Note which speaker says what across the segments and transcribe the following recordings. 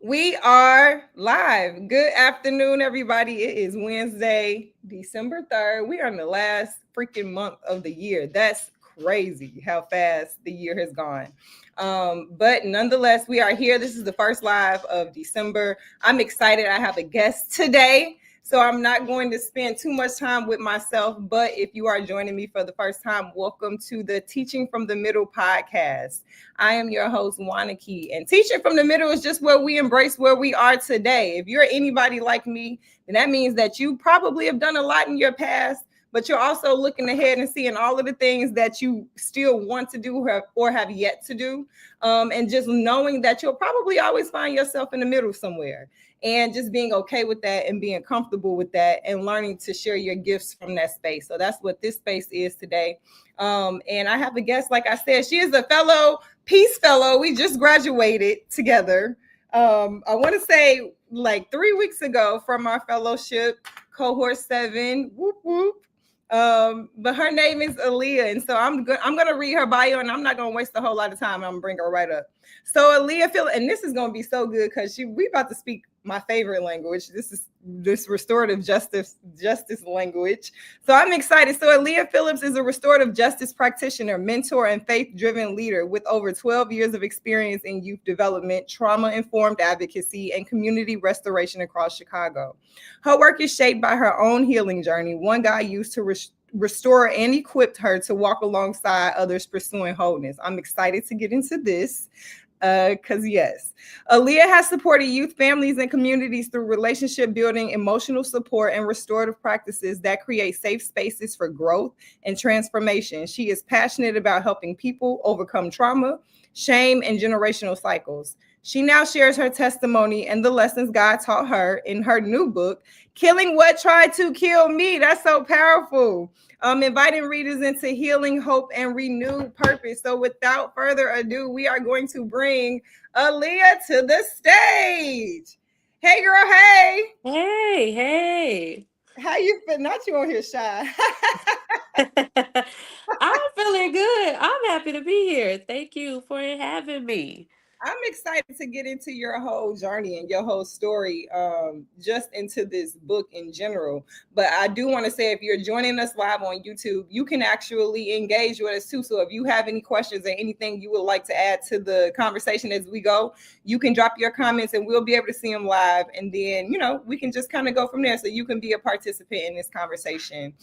Speaker 1: We are live. Good afternoon, everybody. It is Wednesday, December 3rd. We are in the last freaking month of the year. That's crazy how fast the year has gone. But nonetheless, we are here. This is the first live of December. I'm excited. I have a guest today. So I'm not going to spend too much time with myself, but if you are joining me for the first time, welcome to the Teaching from the Middle podcast. I am your host, Wanaki, and Teaching from the Middle is just where we embrace where we are today. If you're anybody like me, then that means that you probably have done a lot in your past, but you're also looking ahead and seeing all of the things that you still want to do or have yet to do. And just knowing that you'll probably always find yourself in the middle somewhere, and just being okay with that and being comfortable with that and learning to share your gifts from that space. So that's what this space is today. And I have a guest, like I said, she is a Peace Fellow. We just graduated together. I want to say like 3 weeks ago from our fellowship, cohort 7. Whoop, whoop. But her name is Aaliyah, and so I'm gonna read her bio, and I'm not gonna waste a whole lot of time. I'm gonna bring her right up. So Aaliyah Phillips, and this is gonna be so good because we about to speak my favorite language. This restorative justice language. So I'm excited. So Aaliyah Phillips is a restorative justice practitioner, mentor, and faith-driven leader with over 12 years of experience in youth development, trauma-informed advocacy, and community restoration across Chicago. Her work is shaped by her own healing journey, one God used to restore and equipped her to walk alongside others pursuing wholeness. I'm excited to get into this. Because yes, Aaliyah has supported youth, families, and communities through relationship building, emotional support, and restorative practices that create safe spaces for growth and transformation. She is passionate about helping people overcome trauma, shame, and generational cycles. She now shares her testimony and the lessons God taught her in her new book, Killing What Tried to Kill Me. That's so powerful. Inviting readers into healing, hope, and renewed purpose. So without further ado, we are going to bring Aaliyah to the stage. Hey, girl, hey.
Speaker 2: Hey.
Speaker 1: How you feel? Not you on here shy.
Speaker 2: I'm feeling good. I'm happy to be here. Thank you for having me.
Speaker 1: I'm excited to get into your whole journey and your whole story, just into this book in general. But I do want to say, if you're joining us live on YouTube, you can actually engage with us too. So if you have any questions or anything you would like to add to the conversation as we go, you can drop your comments and we'll be able to see them live. And then, we can just kind of go from there. So you can be a participant in this conversation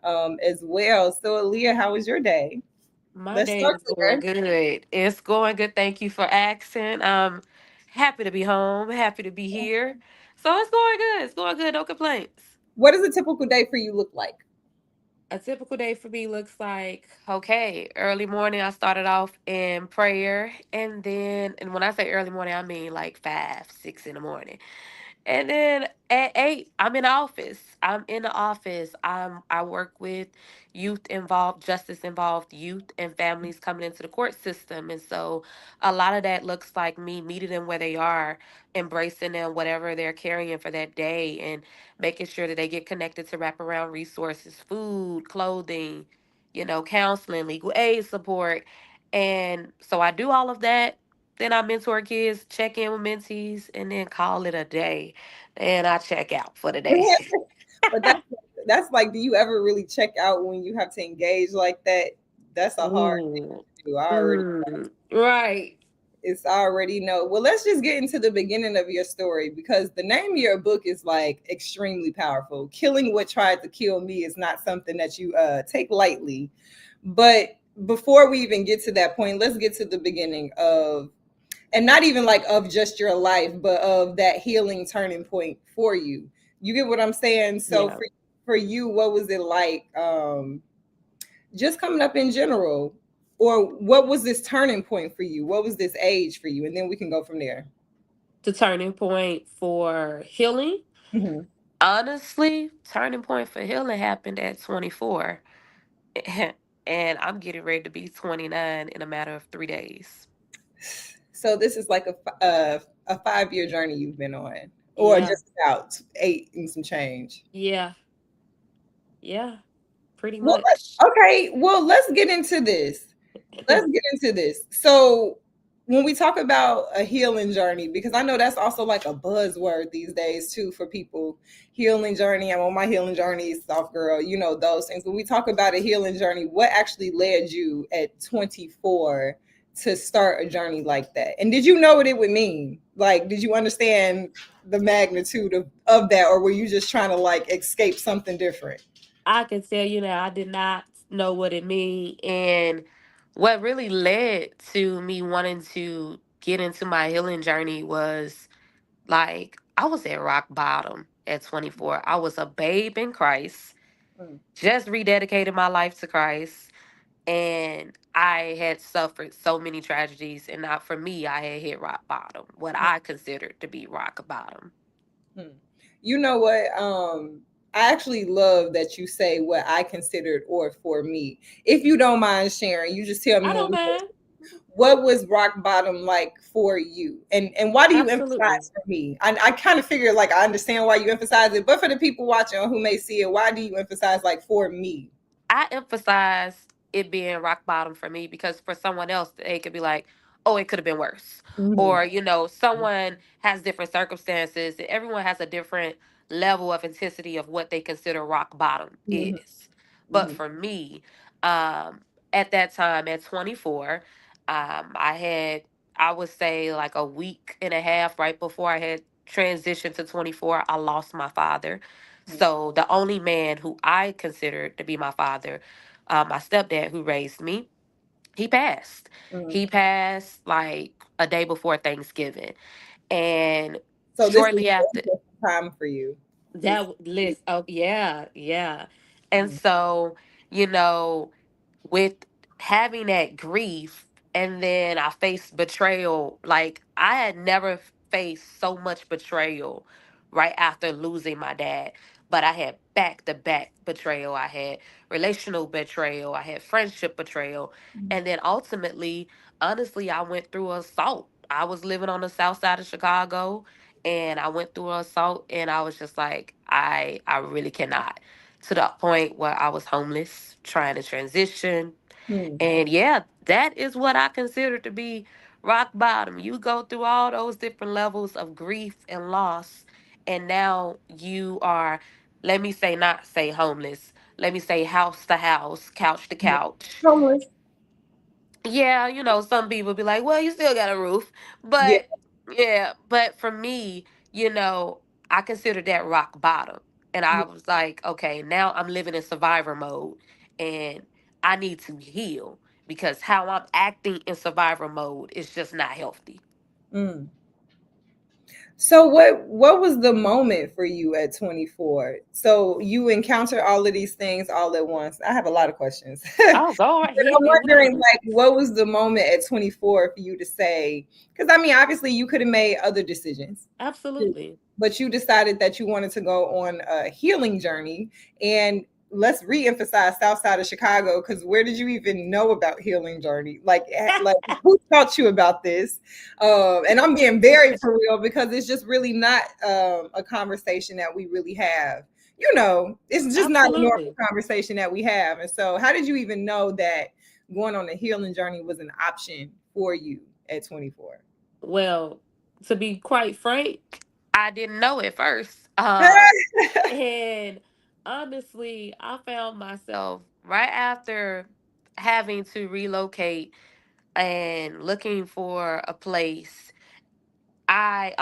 Speaker 1: as well. So Aaliyah, how was your day?
Speaker 2: My
Speaker 1: Let's
Speaker 2: day
Speaker 1: start
Speaker 2: is going
Speaker 1: there.
Speaker 2: good. It's going good. Thank you for asking. I'm happy to be home, happy to be here. So it's going good. It's going good. No complaints.
Speaker 1: What does a typical day for you look like?
Speaker 2: A typical day for me looks like, okay, early morning, I started off in prayer. And when I say early morning, I mean like 5, 6 in the morning. And then at 8, I'm in the office. I work with justice involved youth and families coming into the court system. And so a lot of that looks like me meeting them where they are, embracing them, whatever they're carrying for that day, and making sure that they get connected to wraparound resources, food, clothing, counseling, legal aid support. And so I do all of that. Then I mentor kids, check in with mentees, and then call it a day. And I check out for the day.
Speaker 1: But that's like, do you ever really check out when you have to engage like that? That's a hard thing
Speaker 2: Mm,
Speaker 1: to do. I already
Speaker 2: right.
Speaker 1: It's already know. Well, let's just get into the beginning of your story, because the name of your book is like extremely powerful. Killing What Tried to Kill Me is not something that you take lightly. But before we even get to that point, let's get to the beginning of, and not even like of just your life, but of that healing turning point for you. You get what I'm saying? So
Speaker 2: Yeah.
Speaker 1: for you, what was it like, just coming up in general? Or what was this turning point for you? What was this age for you? And then we can go from there.
Speaker 2: The turning point for healing.
Speaker 1: Mhm.
Speaker 2: Honestly, turning point for healing happened at 24. And I'm getting ready to be 29 in a matter of 3 days.
Speaker 1: So this is like a 5-year journey you've been on, or
Speaker 2: Yeah.
Speaker 1: just about 8 and some change.
Speaker 2: Yeah. Yeah. Pretty
Speaker 1: Well,
Speaker 2: much.
Speaker 1: okay. Well, let's get into this. Let's get into this. So when we talk about a healing journey, because I know that's also like a buzzword these days too for people. Healing journey, I'm on my healing journey, soft girl, you know, those things. When we talk about a healing journey, what actually led you at 24 to start a journey like that? And did you know what it would mean? Like, did you understand the magnitude of that, or were you just trying to like escape something different?
Speaker 2: I can tell you now, I did not know what it mean, and what really led to me wanting to get into my healing journey was like I was at rock bottom at 24. I was a babe in Christ,
Speaker 1: Mm,
Speaker 2: just rededicated my life to Christ, and I had suffered so many tragedies, and not for me, I had hit rock bottom, what
Speaker 1: mm,
Speaker 2: I considered to be rock bottom.
Speaker 1: mm. You know what? I actually love that you say what I considered or for me. If you don't mind sharing, you just tell me
Speaker 2: I
Speaker 1: when
Speaker 2: don't
Speaker 1: we
Speaker 2: mind.
Speaker 1: what was rock bottom like for you, and why do you
Speaker 2: Absolutely.
Speaker 1: emphasize for me? I kind of figured like I understand why you emphasize it, but for the people watching who may see it, why do you emphasize like for me?
Speaker 2: I emphasize it being rock bottom for me because for someone else, they could be like, oh, it could have been worse.
Speaker 1: Mm-hmm.
Speaker 2: Or, someone has different circumstances, and everyone has a different level of intensity of what they consider rock bottom
Speaker 1: Mm-hmm.
Speaker 2: is. But
Speaker 1: Mm-hmm.
Speaker 2: for me, um, at that time, at 24, I had, I would say, like a week and a half right before I had transitioned to 24, I lost my father. So the only man who I considered to be my father, my stepdad who raised me, he passed.
Speaker 1: Mm-hmm.
Speaker 2: He passed like a day before Thanksgiving. And
Speaker 1: So this was
Speaker 2: shortly after,
Speaker 1: a time for you. This.
Speaker 2: list, oh yeah, yeah. And
Speaker 1: Mm-hmm.
Speaker 2: so, you know, with having that grief, and then I faced betrayal. Like I had never faced so much betrayal right after losing my dad. But I had back to back betrayal. I had relational betrayal. I had friendship betrayal. And then ultimately, honestly, I went through assault. I was living on the south side of Chicago, and I went through an assault, and I was just like, I really cannot. To the point where I was homeless, trying to transition.
Speaker 1: Mm-hmm.
Speaker 2: And yeah, that is what I consider to be rock bottom. You go through all those different levels of grief and loss, and now you are, let me say, not say homeless, let me say house to house, couch to couch.
Speaker 1: Homeless.
Speaker 2: Yeah, some people be like, well, you still got a roof.
Speaker 1: Yeah.
Speaker 2: But yeah, but for me, I consider that rock bottom. And I was like, okay, now I'm living in survivor mode, and I need to heal because how I'm acting in survivor mode is just not healthy.
Speaker 1: Mm. So what was the moment for you at 24? So you encounter all of these things all at once. I have a lot of questions.
Speaker 2: Oh, go right,
Speaker 1: But
Speaker 2: hit
Speaker 1: I'm
Speaker 2: me with
Speaker 1: wondering,
Speaker 2: them.
Speaker 1: like, what was the moment at 24 for you to say? Because I mean, obviously, you could have made other decisions,
Speaker 2: Absolutely.
Speaker 1: but you decided that you wanted to go on a healing journey. And let's re-emphasize South Side of Chicago, because where did you even know about healing journey? Like who taught you about this? And I'm being very for real because it's just really not a conversation that we really have. You know, it's just not a normal
Speaker 2: Absolutely.
Speaker 1: conversation that we have. And so, how did you even know that going on a healing journey was an option for you at 24?
Speaker 2: Well, to be quite frank, I didn't know at first. And honestly, I found myself right after having to relocate and looking for a place. I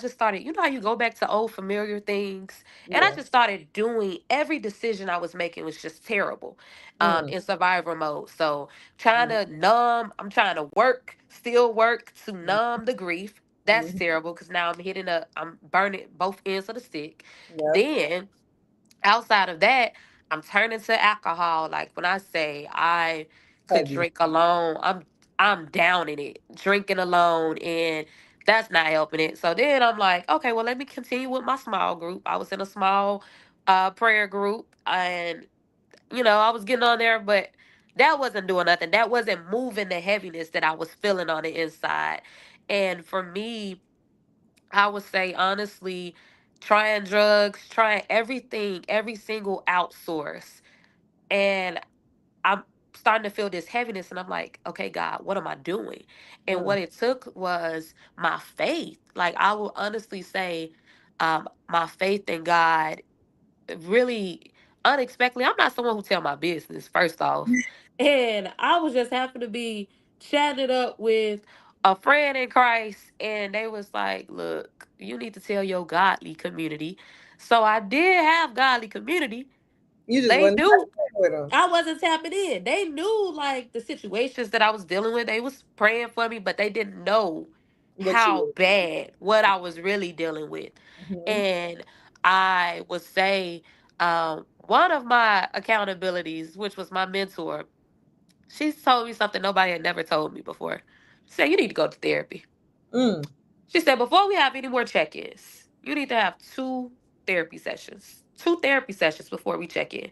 Speaker 2: just started, how you go back to old familiar things? And I
Speaker 1: Yeah.
Speaker 2: just started doing every decision I was making was just terrible
Speaker 1: Mm,
Speaker 2: in survivor mode. So I'm trying to work, still work to
Speaker 1: mm,
Speaker 2: numb the grief. That's
Speaker 1: mm.
Speaker 2: terrible because now I'm burning both ends of the stick.
Speaker 1: Yep.
Speaker 2: Then outside of that, I'm turning to alcohol. Like when I say I could
Speaker 1: Heavy.
Speaker 2: drink alone, I'm down in it, drinking alone, and that's not helping it. So then I'm like, okay, well, let me continue with my small group. I was in a small prayer group, and I was getting on there, but that wasn't doing nothing. That wasn't moving the heaviness that I was feeling on the inside. And for me, I would say honestly, trying drugs, trying everything, every single outsource. And I'm starting to feel this heaviness, and I'm like, okay, God, what am I doing? And
Speaker 1: Mm.
Speaker 2: what it took was my faith. Like, I will honestly say, my faith in God really unexpectedly. I'm not someone who tell my business, first off. And I was just happen to be chatting it up with a friend in Christ, and they was like, look, you need to tell your godly community. So I did have godly community.
Speaker 1: You just
Speaker 2: They
Speaker 1: wasn't
Speaker 2: knew
Speaker 1: with them.
Speaker 2: I wasn't tapping in. They knew like the situations that I was dealing with. They was praying for me, but they didn't know
Speaker 1: What you
Speaker 2: how
Speaker 1: were.
Speaker 2: bad what I was really dealing with.
Speaker 1: Mhm.
Speaker 2: And I would say one of my accountabilities, which was my mentor, she told me something nobody had never told me before. She said, you need to go to therapy.
Speaker 1: Mm.
Speaker 2: She said, before we have any more check-ins, you need to have two therapy sessions before we check in.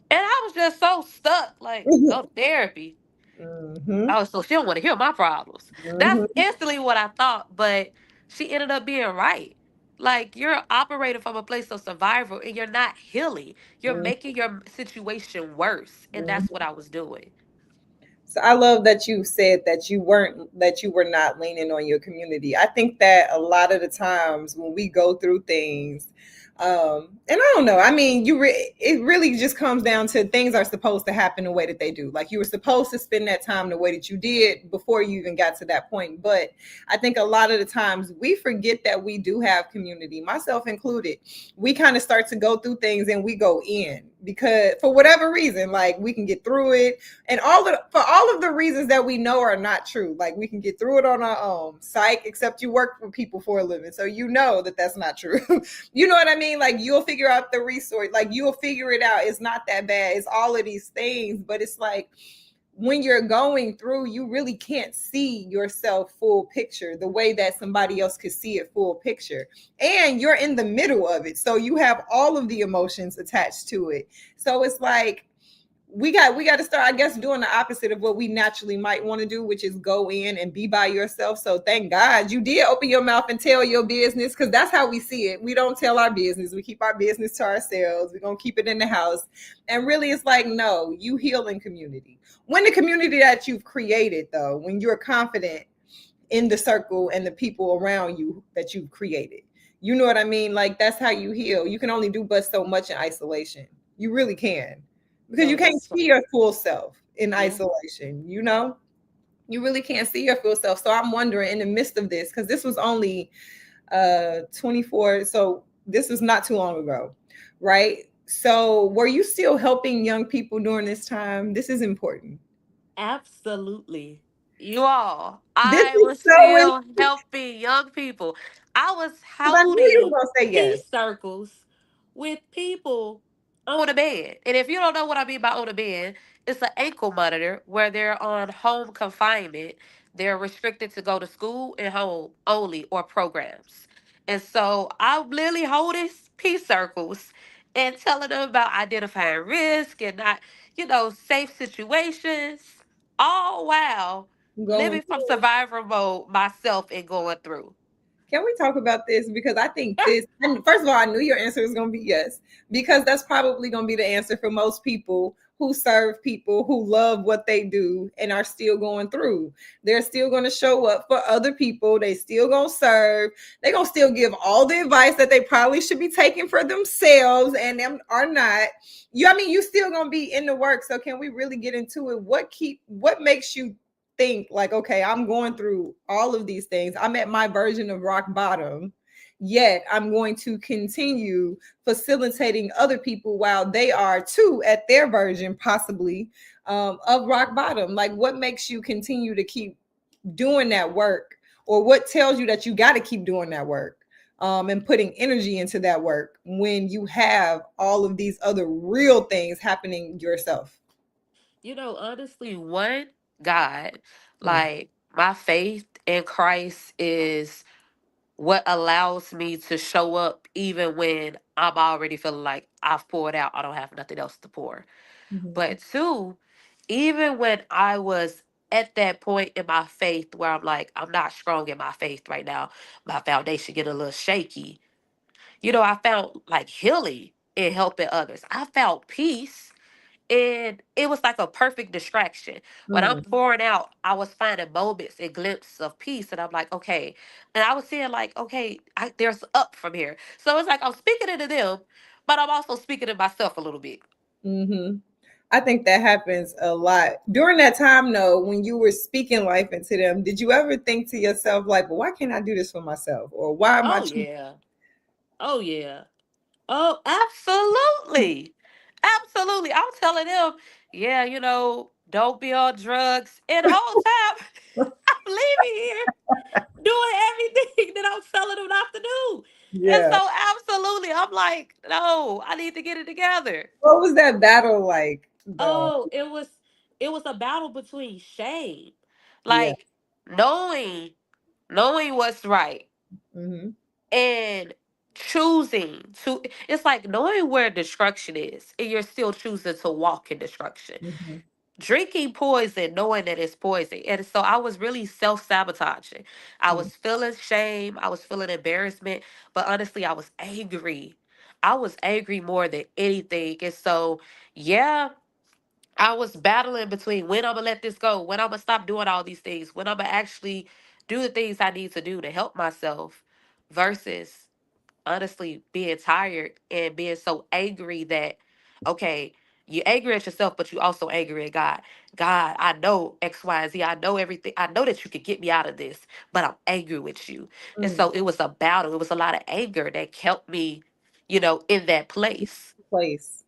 Speaker 2: And I was just so stuck, like, go to therapy.
Speaker 1: Mhm.
Speaker 2: I was so she don't want to hear my problems. That's
Speaker 1: Mhm.
Speaker 2: instantly what I thought, but she ended up being right. Like you're operating from a place of survival and you're not healing. You're
Speaker 1: Mhm.
Speaker 2: making your situation worse. And
Speaker 1: Mhm.
Speaker 2: that's what I was doing.
Speaker 1: So I love that you said that you were not leaning on your community. I think that a lot of the times when we go through things, and I don't know. I mean, it really just comes down to things are supposed to happen the way that they do. Like you were supposed to spend that time the way that you did before you even got to that point. But I think a lot of the times we forget that we do have community, myself included. We kind of start to go through things and we go in because for whatever reason, like we can get through it and for all of the reasons that we know are not true. Like we can get through it on our own. Psych, except you work for people for a living, so you know that that's not true. You know what I mean? Like you'll figure out the resource, like you'll figure it out. It's not that bad. It's all of these things, but it's like when you're going through, you really can't see yourself full picture the way that somebody else could see it full picture. And you're in the middle of it. So you have all of the emotions attached to it. So it's like we got to start, I guess, doing the opposite of what we naturally might want to do, which is go in and be by yourself. So thank God you did open your mouth and tell your business, because that's how we see it. We don't tell our business, we keep our business to ourselves. We're gonna keep it in the house. And really it's like, no, you heal in community. When the community that you've created, though, when you're confident in the circle and the people around you that you've created, you know what I mean? Like that's how you heal. You can only do but so much in isolation. You really can, because you
Speaker 2: No,
Speaker 1: can't
Speaker 2: that's
Speaker 1: see your full self in
Speaker 2: yeah.
Speaker 1: isolation. You really can't see your full self. So I'm wondering, in the midst of this, because this was only 24, so this was not too long ago, right? So were you still helping young people during this time? This is important.
Speaker 2: Absolutely. You all,
Speaker 1: This
Speaker 2: I
Speaker 1: is
Speaker 2: was
Speaker 1: so
Speaker 2: still
Speaker 1: important,
Speaker 2: helping young people. I was
Speaker 1: because I knew you
Speaker 2: holding
Speaker 1: were gonna say yes.
Speaker 2: peace circles with people on a bed. And if you don't know what I mean by on a bed, it's an ankle monitor where they're on home confinement. They're restricted to go to school and home only or programs. And so I'm literally holding peace circles and telling them about identifying risk and not, safe situations, all while
Speaker 1: Going
Speaker 2: living from
Speaker 1: through.
Speaker 2: survivor mode myself and going through.
Speaker 1: Can we talk about this? Because I think this, and first of all, I knew your answer was going to be yes, because that's probably going to be the answer for most people who serve people who love what they do and are still going through. They're still going to show up for other people. They still going to serve. They're going to still give all the advice that they probably should be taking for themselves and them are not. I mean, you still going to be in the work. So can we really get into it? What makes you think like, okay, I'm going through all of these things. I'm at my version of rock bottom, yet I'm going to continue facilitating other people while they are too at their version, possibly, of rock bottom. Like, what makes you continue to keep doing that work, or what tells you that you got to keep doing that work? And putting energy into that work when you have all of these other real things happening yourself.
Speaker 2: Honestly, one, God,
Speaker 1: Mm.
Speaker 2: like my faith in Christ is what allows me to show up even when I'm already feeling like I've poured out. I don't have nothing else to pour.
Speaker 1: Mhm.
Speaker 2: But two, even when I was at that point in my faith where I'm like, I'm not strong in my faith right now, my foundation get a little shaky. I found like healing in helping others. I found peace And it was like a perfect distraction. When I'm
Speaker 1: Mm,
Speaker 2: pouring out, I was finding moments and glimpses of peace, and I'm like, okay. And I was seeing like, okay, there's up from here. So it's like I'm speaking into them, but I'm also speaking to myself a little bit.
Speaker 1: hmm I think that happens a lot. During that time, though, when you were speaking life into them, did you ever think to yourself, like, well, why can't I do this for myself? Or why am I
Speaker 2: Oh
Speaker 1: choosing?
Speaker 2: yeah. Oh yeah. Oh, absolutely. Absolutely. I'm telling them, yeah, don't be on drugs. And the whole time I'm leaving here doing everything that I'm telling them not to do. And
Speaker 1: Yeah.
Speaker 2: so absolutely, I'm like, no, I need to get it together.
Speaker 1: What was that battle like, though?
Speaker 2: Oh, it was a battle between shame.
Speaker 1: Yeah.
Speaker 2: Like knowing what's right
Speaker 1: hmm
Speaker 2: and choosing to, it's like knowing where destruction is and you're still choosing to walk in destruction,
Speaker 1: hmm
Speaker 2: drinking poison knowing that it's poison. And so I was really self-sabotaging. I was feeling shame, I was feeling embarrassment, but honestly I was angry. I was angry more than anything. And so yeah, I was battling between when I'm gonna let this go, when I'm gonna stop doing all these things, when I'm gonna actually do the things I need to do to help myself, versus honestly being tired and being so angry that, okay, you're angry at yourself, but you also angry at God. God, I know X, Y, and Z. I know everything. I know that you could get me out of this, but I'm angry with you. And
Speaker 1: mm
Speaker 2: so it was a battle. It was a lot of anger that kept me, in that place.
Speaker 1: Place.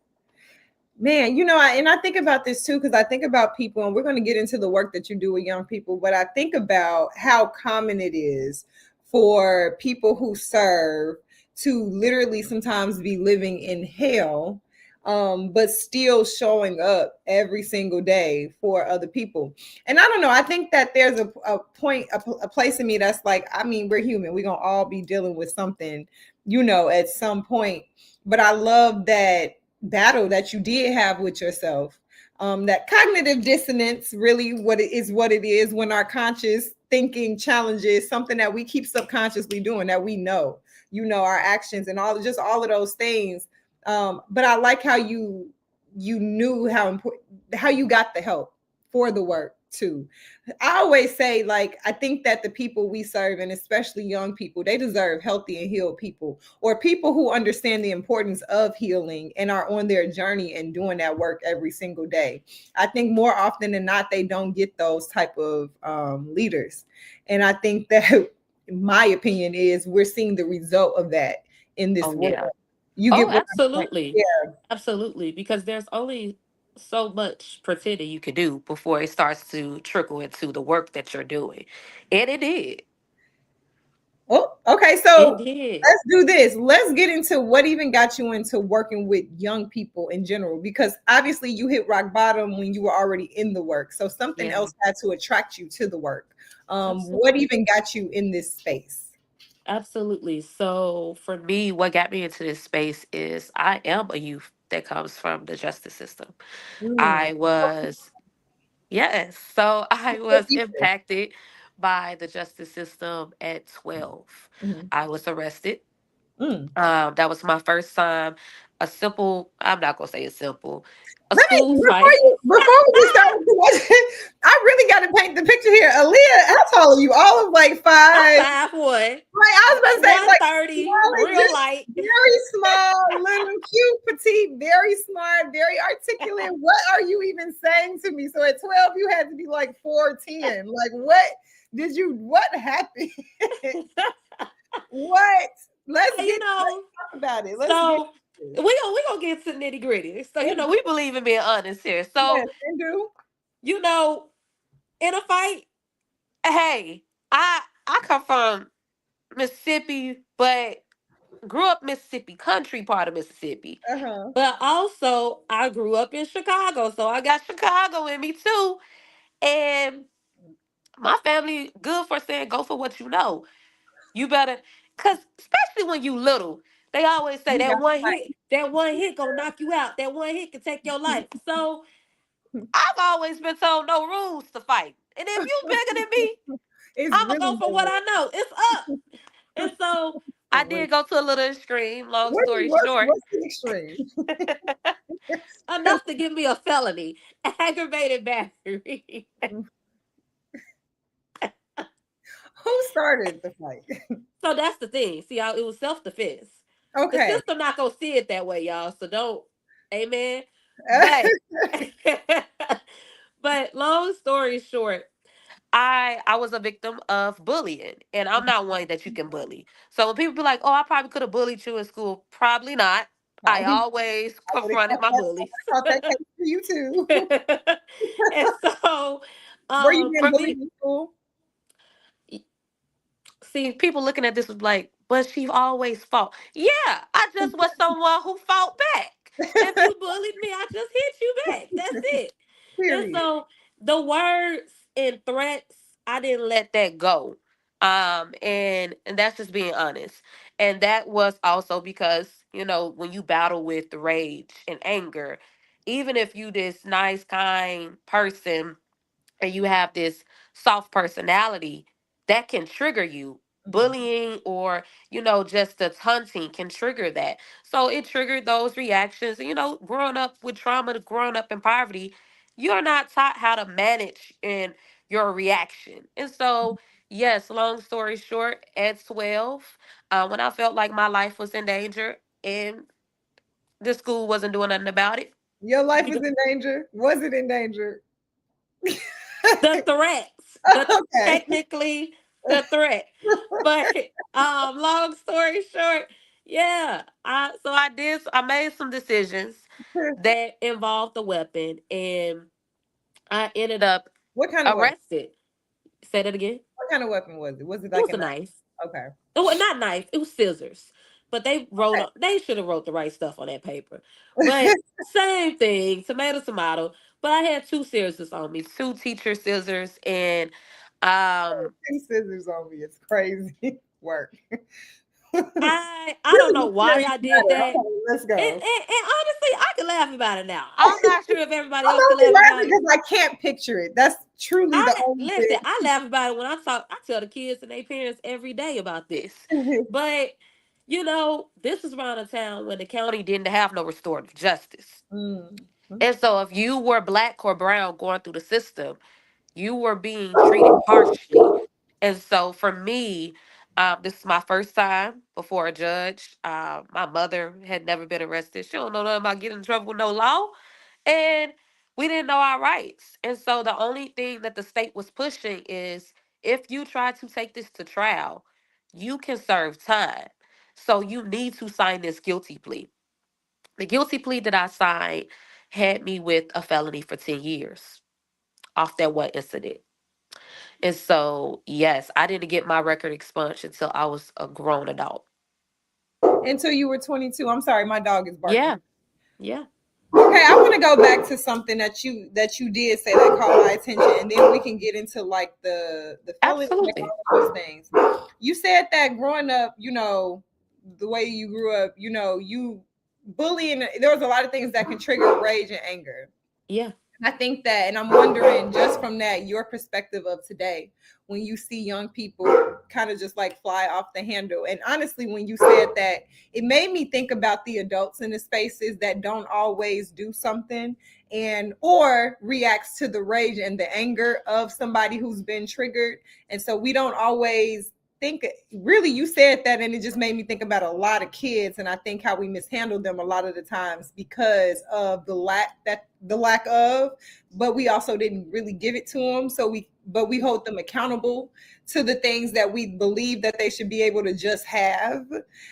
Speaker 1: Man, and I think about this too, because I think about people, and we're going to get into the work that you do with young people, but I think about how common it is for people who serve to literally sometimes be living in hell, but still showing up every single day for other people. And I don't know, I think that there's a point, a place in me that's like, I mean, we're human. We're going to all be dealing with something, at some point. But I love that battle that you did have with yourself. That cognitive dissonance, really what it is when our conscious thinking challenges something that we keep subconsciously doing, that we know, our actions and all of those things. But I like how you knew how important, how you got the help for the work too. I always say, like, I think that the people we serve, and especially young people, they deserve healthy and healed people, or people who understand the importance of healing and are on their journey and doing that work every single day. I think more often than not, they don't get those type of leaders. And I think that, my opinion is, we're seeing the result of that in this
Speaker 2: Oh,
Speaker 1: world.
Speaker 2: yeah.
Speaker 1: You
Speaker 2: Oh,
Speaker 1: get what I'm saying?
Speaker 2: absolutely.
Speaker 1: Yeah.
Speaker 2: Absolutely. Because there's only so much pretending you can do before it starts to trickle into the work that you're doing. And it did.
Speaker 1: Oh, okay.
Speaker 2: It
Speaker 1: So
Speaker 2: did.
Speaker 1: let's do this. Let's get into what even got you into working with young people in general, because obviously you hit rock bottom when you were already in the work. So something
Speaker 2: Yeah.
Speaker 1: else had to attract you to the work. What
Speaker 2: Absolutely.
Speaker 1: even got you in this space?
Speaker 2: Absolutely. So for me, what got me into this space is I am a youth that comes from the justice system.
Speaker 1: Mm.
Speaker 2: I was, yes. So I was impacted by the justice system at 12.
Speaker 1: Mhm.
Speaker 2: I was arrested.
Speaker 1: Mm.
Speaker 2: That was my first time. A simple, I'm not gonna say it's simple, a
Speaker 1: Let me
Speaker 2: school fight.
Speaker 1: before we get started, I really got to paint the picture here. Aaliyah, how tall are you? All of like
Speaker 2: I'm
Speaker 1: 5.
Speaker 2: 5'1",
Speaker 1: Like, I was about to say, like,
Speaker 2: 130,
Speaker 1: Molly,
Speaker 2: real
Speaker 1: just
Speaker 2: light.
Speaker 1: very small, little, cute, petite, very smart, very articulate. What are you even saying to me? So at 12, you had to be like 4'10". Like, what happened? What?
Speaker 2: you know,
Speaker 1: Talk about it. Let's get
Speaker 2: so
Speaker 1: into
Speaker 2: we gonna get to nitty gritty. So
Speaker 1: it.
Speaker 2: we believe in being honest here. So
Speaker 1: Yes, and do.
Speaker 2: you know, in a fight, hey, I come from Mississippi, but grew up Mississippi, country part of Mississippi.
Speaker 1: Uh-huh.
Speaker 2: But also, I grew up in Chicago, so I got Chicago in me too. And my family good for saying, go for what you know. You better, cause especially when you little, they always say
Speaker 1: You
Speaker 2: that
Speaker 1: got
Speaker 2: one hit gonna knock you out. That one hit can take your
Speaker 1: to
Speaker 2: life. So
Speaker 1: fight.
Speaker 2: I've always been told no rules to fight. And if you bigger than me,
Speaker 1: It's
Speaker 2: I'ma go
Speaker 1: really
Speaker 2: for what
Speaker 1: good.
Speaker 2: I know. It's up. And so I
Speaker 1: For real.
Speaker 2: did go to a little extreme. Long story short,
Speaker 1: What's the extreme?
Speaker 2: enough to give me a felony, aggravated battery.
Speaker 1: Who started the fight?
Speaker 2: So that's the thing. See how it was self defense. The
Speaker 1: Okay.
Speaker 2: system not gonna see it that way, y'all. So don't, amen. But but long story short, I was a victim of bullying, and I'm not one that you can bully. So when people be like, "Oh, I probably could have bullied you in school," probably not. I
Speaker 1: Probably
Speaker 2: always
Speaker 1: I would have
Speaker 2: confronted
Speaker 1: caught
Speaker 2: my
Speaker 1: that.
Speaker 2: bullies.
Speaker 1: I caught that case for you too.
Speaker 2: And so,
Speaker 1: Were you being
Speaker 2: for
Speaker 1: bullied
Speaker 2: me,
Speaker 1: in school?
Speaker 2: see, people looking at this was like, but she always fought. Yeah, I just was someone who fought back. If you bullied me, I just hit you back. That's it. And
Speaker 1: Period.
Speaker 2: so the words and threats, I didn't let that go. And that's just being honest. And that was also because, when you battle with rage and anger, even if you this nice, kind person and you have this soft personality, that can trigger you.
Speaker 1: Mhm.
Speaker 2: Bullying or, just the taunting can trigger that. So it triggered those reactions. And, growing up with trauma, growing up in poverty, you're not taught how to manage in your reaction. And so, yes, long story short, at 12, when I felt like my life was in danger and the school wasn't doing nothing about it,
Speaker 1: Your life is in danger. Was it in danger?
Speaker 2: the threats,
Speaker 1: Okay.
Speaker 2: technically the threat. But long story short, yeah. I made some decisions that involved the weapon, and I ended up
Speaker 1: What kind of weapon?
Speaker 2: arrested. Say that again.
Speaker 1: What kind of weapon was it? Was it
Speaker 2: It
Speaker 1: like
Speaker 2: was
Speaker 1: a
Speaker 2: a
Speaker 1: knife?
Speaker 2: knife.
Speaker 1: Okay.
Speaker 2: It was not knife, it was scissors. But
Speaker 1: Okay.
Speaker 2: they should have wrote the right stuff on that paper. But same thing, tomato tomato. But I had two scissors on me, two teacher scissors, and um
Speaker 1: Two scissors on me. It's crazy work.
Speaker 2: I
Speaker 1: This
Speaker 2: don't
Speaker 1: is
Speaker 2: know
Speaker 1: a
Speaker 2: why
Speaker 1: serious
Speaker 2: I did
Speaker 1: matter.
Speaker 2: that.
Speaker 1: Okay, let's go.
Speaker 2: And honestly, I can laugh about it now. I'm not sure if everybody
Speaker 1: I'm
Speaker 2: else can
Speaker 1: only
Speaker 2: laugh about
Speaker 1: laughing
Speaker 2: it.
Speaker 1: because I can't picture it. That's truly the only
Speaker 2: I laugh about it when I tell the kids and their parents every day about this.
Speaker 1: thing.
Speaker 2: But this is around a town when the county didn't have no restorative justice.
Speaker 1: Mm.
Speaker 2: And so if you were black or brown going through the system, you were being treated harshly. And so for me, this is my first time before a judge. My mother had never been arrested. She don't know nothing about getting in trouble with no law. And we didn't know our rights. And so the only thing that the state was pushing is if you try to take this to trial, you can serve time. So you need to sign this guilty plea. The guilty plea that I signed had me with a felony for 10 years off that one incident. And so, yes, I didn't get my record expunged until I was a grown adult.
Speaker 1: Until you were 22. I'm sorry, my dog is barking.
Speaker 2: Yeah, yeah,
Speaker 1: Okay, I want to go back to something that you did say that caught my attention, and then we can get into like the felony, like
Speaker 2: absolutely.
Speaker 1: all of those things. You said that growing up, the way you grew up, you bullying. There was a lot of things that can trigger rage and anger.
Speaker 2: Yeah.
Speaker 1: I think that, and I'm wondering just from that, your perspective of today, when you see young people kind of just like fly off the handle. And honestly, when you said that, it made me think about the adults in the spaces that don't always do something and or reacts to the rage and the anger of somebody who's been triggered. And so we don't always think, really, you said that and it just made me think about a lot of kids, and I think how we mishandle them a lot of the times because of the lack of, but we also didn't really give it to them, but we hold them accountable to the things that we believe that they should be able to just have.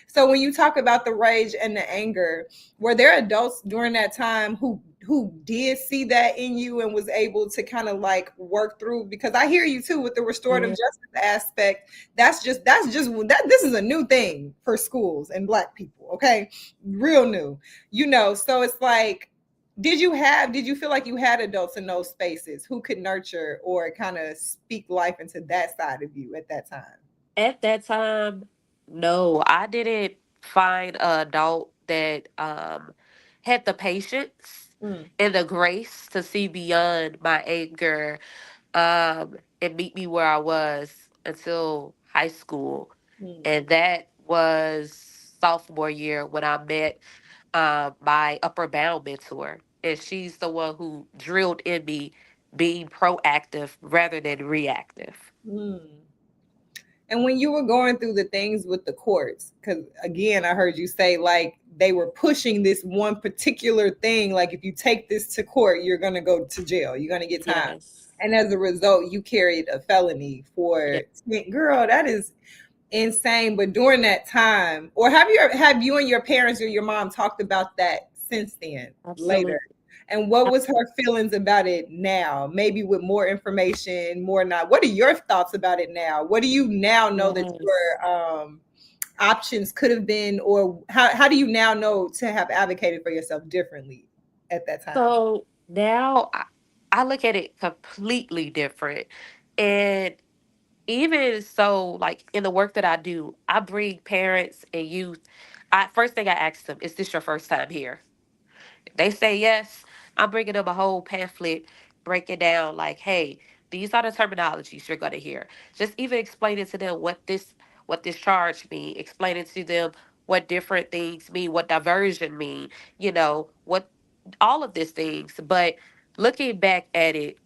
Speaker 1: So when you talk about the rage and the anger, were there adults during that time who did see that in you and was able to kind of like work through? Because I hear you too with the restorative
Speaker 2: Yeah.
Speaker 1: justice aspect. That's just that this is a new thing for schools and black people. Okay, real new. So it's like, did you feel like you had adults in those spaces who could nurture or kind of speak life into that side of you at that time?
Speaker 2: At that time, no, I didn't find an adult that had the patience
Speaker 1: Mm,
Speaker 2: and the grace to see beyond my anger and meet me where I was until high school.
Speaker 1: mm,
Speaker 2: And that was sophomore year when I met. my upper bound mentor. And she's the one who drilled in me being proactive rather than reactive.
Speaker 1: Mm. And when you were going through the things with the courts, because again, I heard you say like they were pushing this one particular thing, like if you take this to court, you're gonna go to jail, you're gonna get time.
Speaker 2: Yes.
Speaker 1: And as a result, you carried a felony
Speaker 2: Yeah,
Speaker 1: for girl, that is insane. But during that time, or have you and your parents or your mom talked about that since then later?
Speaker 2: absolutely.
Speaker 1: And what was her feelings about it now? Maybe with more information, more not. What are your thoughts about it now? What do you now know that
Speaker 2: Yes.
Speaker 1: your options could have been, or how do you now know to have advocated for yourself differently at that time?
Speaker 2: So now I look at it completely different. And even so, like in the work that I do, I bring parents and youth. First thing I ask them, is this your first time here? They say yes, I'm bringing them a whole pamphlet breaking down like, hey, these are the terminologies you're gonna hear. Just even explaining to them what this charge mean, explaining to them what different things mean, what diversion mean, what all of these things. But looking back at it,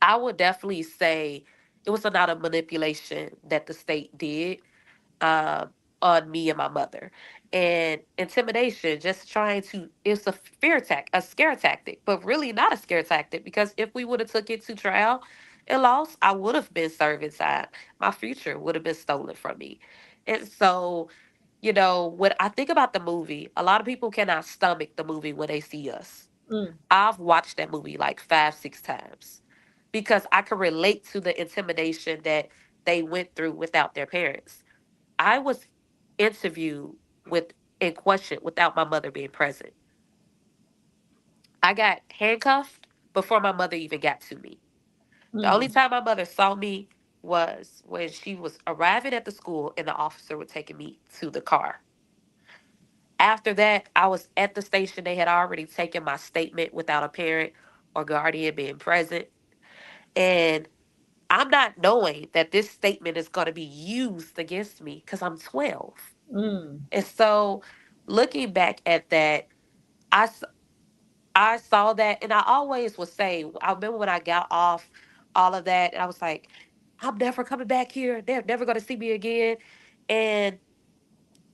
Speaker 2: I would definitely say it was a lot of manipulation that the state did um, on me and my mother. And intimidation, just trying to, it's a a scare tactic, but really not a scare tactic because if we would have took it to trial and lost, I would have been serving time. My future would have been stolen from me. And so, when I think about the movie, a lot of people cannot stomach the movie when they see us.
Speaker 1: Mm,
Speaker 2: I've watched that movie like 5, 6 times because I can relate to the intimidation that they went through without their parents. I was interviewed with and questioned without my mother being present. I got handcuffed before my mother even got to me. The only
Speaker 1: mm,
Speaker 2: time my mother saw me was when she was arriving at the school and the officer was taking me to the car. After that, I was at the station. They had already taken my statement without a parent or guardian being present. And I'm not knowing that this statement is going to be used against me because I'm 12.
Speaker 1: mm,
Speaker 2: And so looking back at that, I, s- I saw that and I always would say, I remember when I got off all of that, and I was like, I'm never coming back here. They're never going to see me again. And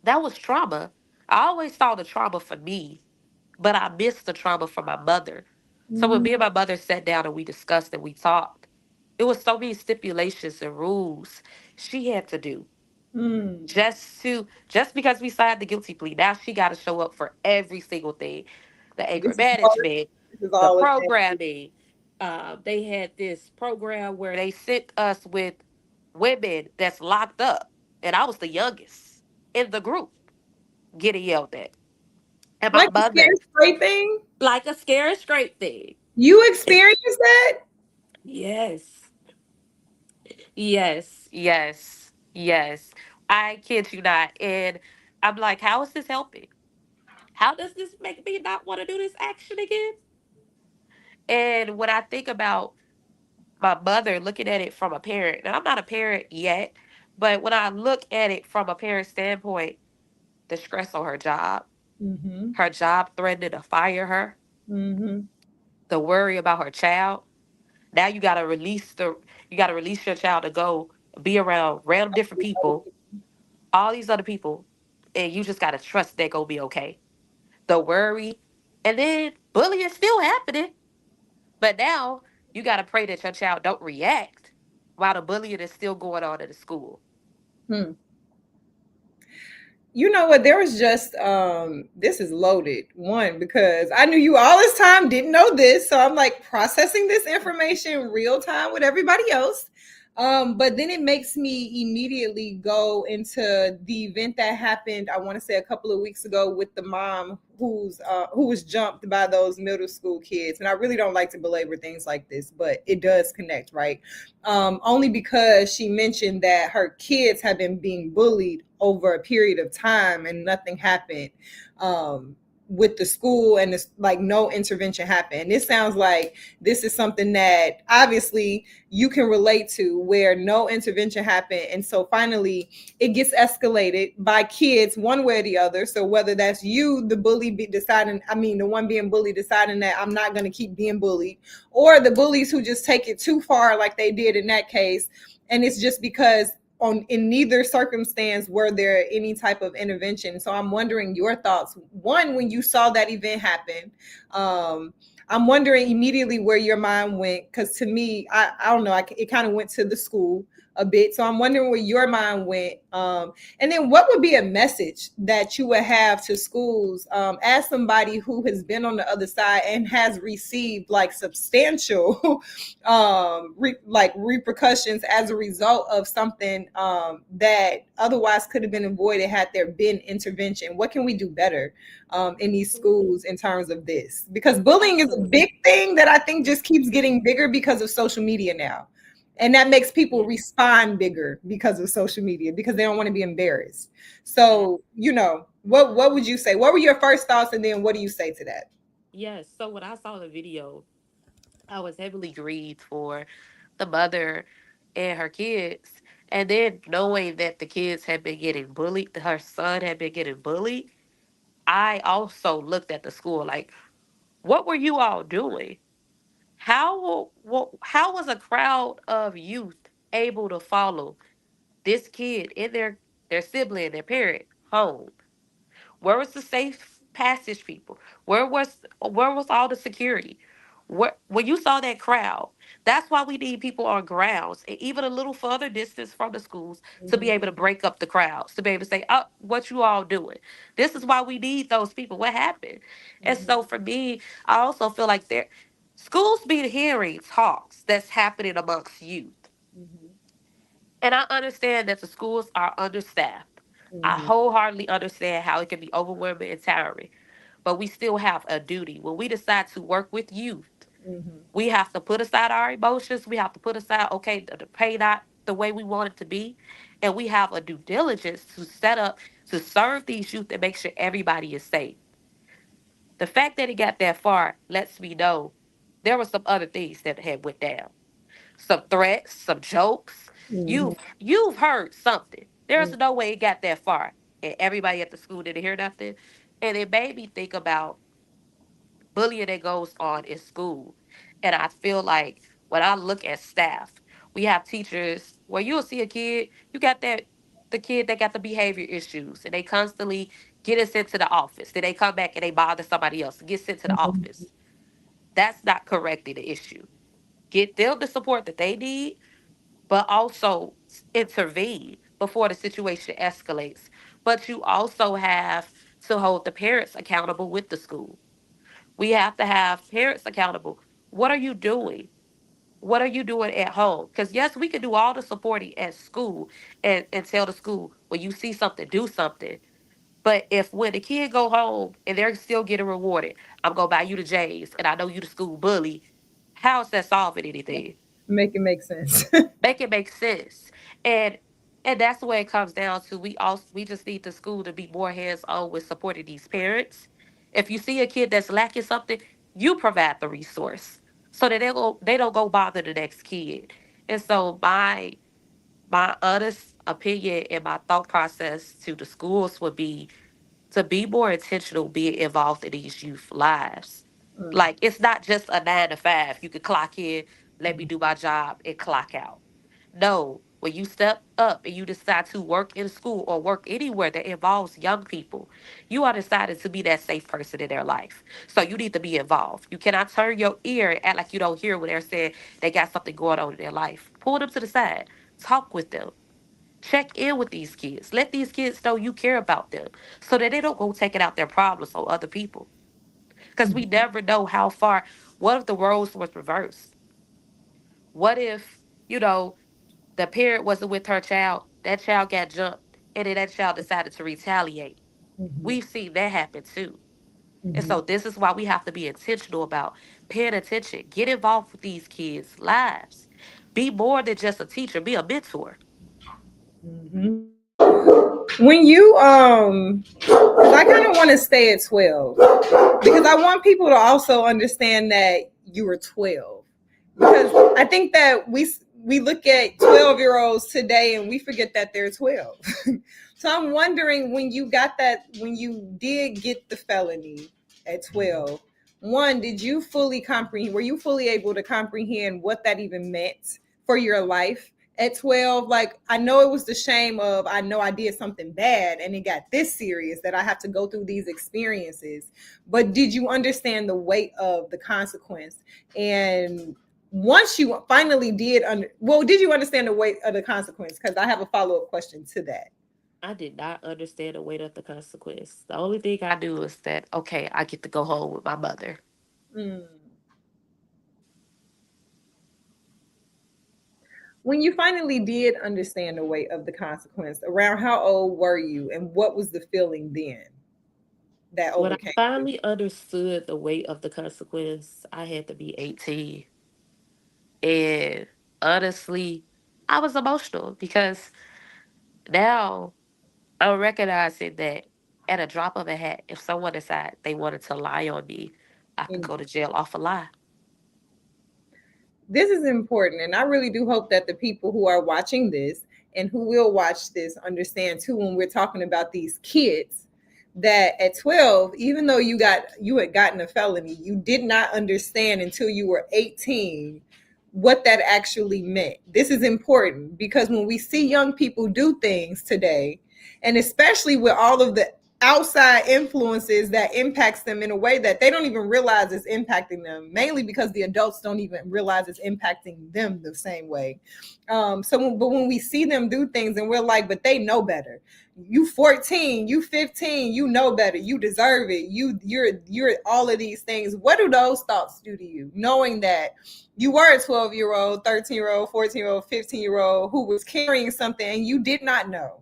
Speaker 2: that was trauma. I always saw the trauma for me, but I missed the trauma for my mother. So when me
Speaker 1: mm,
Speaker 2: and my mother sat down and we discussed and we talked, it was so many stipulations and rules she had to do
Speaker 1: mm.
Speaker 2: just because we signed the guilty plea. Now she got to show up for every single thing, the anger
Speaker 1: This is all.
Speaker 2: management,
Speaker 1: This is
Speaker 2: the
Speaker 1: all within.
Speaker 2: programming. They had this program where they sent us with women that's locked up, and I was the youngest in the group getting yelled at, and my
Speaker 1: Like the
Speaker 2: mother
Speaker 1: scary straight thing.
Speaker 2: like a scary straight thing.
Speaker 1: You experienced that?
Speaker 2: Yes, yes, yes, yes. I kid you not, and I'm like, how is this helping? How does this make me not want to do this action again? And when I think about my mother looking at it from a parent, and I'm not a parent yet, but when I look at it from a parent standpoint, the stress on
Speaker 1: Mm-hmm.
Speaker 2: her job threatening to fire her,
Speaker 1: Mm-hmm.
Speaker 2: the worry about her child. Now you gotta release your child to go be around random different people, all these other people, and you just gotta trust they're gonna be okay. The worry, and then bullying is still happening. But now you got to pray that your child don't react while the bullying is still going on at the school.
Speaker 1: Hmm. You know what? There was just this is loaded. One, because I knew you all this time, didn't know this. So I'm like processing this information real time with everybody else. But then it makes me immediately go into the event that happened, I want to say a couple of weeks ago with the mom who was jumped by those middle school kids. And I really don't like to belabor things like this, but it does connect, right? Only because she mentioned that her kids have been being bullied over a period of time and nothing happened. Um, with the school, and it's like no intervention happened. This sounds like this is something that obviously you can relate to, where no intervention happened, and so finally it gets escalated by kids one way or the other. So whether that's you, the bully, deciding, I mean, the one being bullied, deciding that I'm not going to keep being bullied, or the bullies who just take it too far, like they did in that case, and it's just because on in neither circumstance were there any type of intervention. So I'm wondering your thoughts. One, when you saw that event happen, I'm wondering immediately where your mind went, because to me, I don't know, it kind of went to the school a bit. So I'm wondering where your mind went. And then what would be a message that you would have to schools, as somebody who has been on the other side and has received like substantial like repercussions as a result of something that otherwise could have been avoided had there been intervention? What can we do better in these schools in terms of this? Because bullying is a
Speaker 2: Absolutely.
Speaker 1: big thing that I think just keeps getting bigger because of social media now. And that makes people
Speaker 2: Yeah.
Speaker 1: respond bigger because of social media, because they don't want to be embarrassed.
Speaker 2: Ab-
Speaker 1: So, what would you say? What were your first thoughts, and then what do you say to that?
Speaker 2: Yes. So when I saw the video, I was heavily grieved for the mother and her kids. And then knowing that the kids had been getting bullied, her son had been getting bullied, I also looked at the school like, what were you all doing? How was a crowd of youth able to follow this kid and their sibling, their parent home? Where was the safe passage people? Where was all the security? When you saw that crowd, that's why we need people on grounds and even a little further distance from the schools to be
Speaker 1: Mhm,
Speaker 2: able to break up the crowds, to be able to say, "Oh, what you all doing?" This is why we need those people. What happened? And
Speaker 1: mhm,
Speaker 2: so for me, I also feel like there schools be hearing talks that's happening amongst youth.
Speaker 1: mhm,
Speaker 2: And I understand that the schools are understaffed. I
Speaker 1: mhm,
Speaker 2: wholeheartedly understand how it can be overwhelming and tiring, but we still have a duty. When we decide to work with youth,
Speaker 1: mhm,
Speaker 2: we have to put aside our emotions. We have to put aside, okay, the pay not the way we want it to be. And we have a due diligence to set up to serve these youth and make sure everybody is safe. The fact that it got that far lets me know there were some other things that had went down, some threats, some jokes.
Speaker 1: mhm,
Speaker 2: You've heard something. There's
Speaker 1: mhm,
Speaker 2: no way it got that far. And everybody at the school didn't hear nothing. And it made me think about bullying that goes on in school. And I feel like when I look at staff, we have teachers where you'll see a kid, you got that the kid that got the behavior issues and they constantly get us sent to the office. Then they come back and they bother somebody else and get sent to the
Speaker 1: mhm,
Speaker 2: office. That's not correcting the issue. Get them the support that they need, but also intervene before the situation escalates. But you also have to hold the parents accountable with the school. We have to have parents accountable. What are you doing? What are you doing at home? Because yes, we can do all the supporting at school and tell the school when you see something, do something. But if when the kid go home and they're still getting rewarded, I'm gonna buy you the J's and I know you the school bully, how is that solving anything?
Speaker 1: make it make sense.
Speaker 2: Make it make sense. And and that's where it comes down to. We just need the school to be more hands on with supporting these parents. If you see a kid that's lacking something, you provide the resource so that they don't go bother the next kid. And so my honest opinion and my thought process to the schools would be to be more intentional being involved in these youth lives.
Speaker 1: Mm,
Speaker 2: Like it's not just a 9 to 5. You could clock in, let me
Speaker 1: mhm,
Speaker 2: do my job, and clock out. No, when you step up and you decide to work in school or work anywhere that involves young people, you are decided to be that safe person in their life. So you need to be involved. You cannot turn your ear and act like you don't hear when they're saying they got something going on in their life. Pull them to the side. Talk with them. Check in with these kids. Let these kids know you care about them so that they don't go taking out their problems on other people. Because we
Speaker 1: mhm,
Speaker 2: never know how far. What if the roles was reversed? What if, the parent wasn't with her child, that child got jumped, and then that child decided to retaliate?
Speaker 1: mhm,
Speaker 2: We've seen that happen too. And
Speaker 1: mhm,
Speaker 2: so this is why we have to be intentional about paying attention. Get involved with these kids' lives. Be more than just a teacher, be a mentor.
Speaker 1: mhm. When you 'cause I kind of want to stay at 12 because I want people to also understand that you were 12, because I think that we look at 12-year-olds today and we forget that they're 12. So I'm wondering, when you got that, when you did get the felony at 12, one, did you fully comprehend, were you fully able to comprehend what that even meant for your life at 12? Like, I know it was the shame of, I know I did something bad and it got this serious that I have to go through these experiences, but did you understand the weight of the consequence? And once you finally did well, did you understand the weight of the consequence? Because I have a follow-up question to that.
Speaker 2: I did not understand the weight of the consequence. The only thing I knew is that, okay, I get to go home with my mother.
Speaker 1: Mm. When you finally did understand the weight of the consequence, around how old were you, and what was the feeling then that
Speaker 2: When I
Speaker 1: overcame you?
Speaker 2: finally understood the weight of the consequence, I had to be 18. And honestly, I was emotional because now I'm recognizing that at a drop of a hat, if someone decides they wanted to lie on me, I could
Speaker 1: Mm.
Speaker 2: go to jail off a lie.
Speaker 1: This is important, and I really do hope that the people who are watching this and who will watch this understand too, when we're talking about these kids, that at 12, even though you had gotten a felony, you did not understand until you were 18 what that actually meant. This is important because when we see young people do things today, and especially with all of the outside influences that impacts them in a way that they don't even realize is impacting them, mainly because the adults don't even realize it's impacting them the same way. But when we see them do things and we're like, but they know better. You 14, you 15, you know better, you deserve it, you're all of these things. What do those thoughts do to you, knowing that you were a 12-year-old, 13-year-old, 14-year-old, 15-year-old who was carrying something and you did not know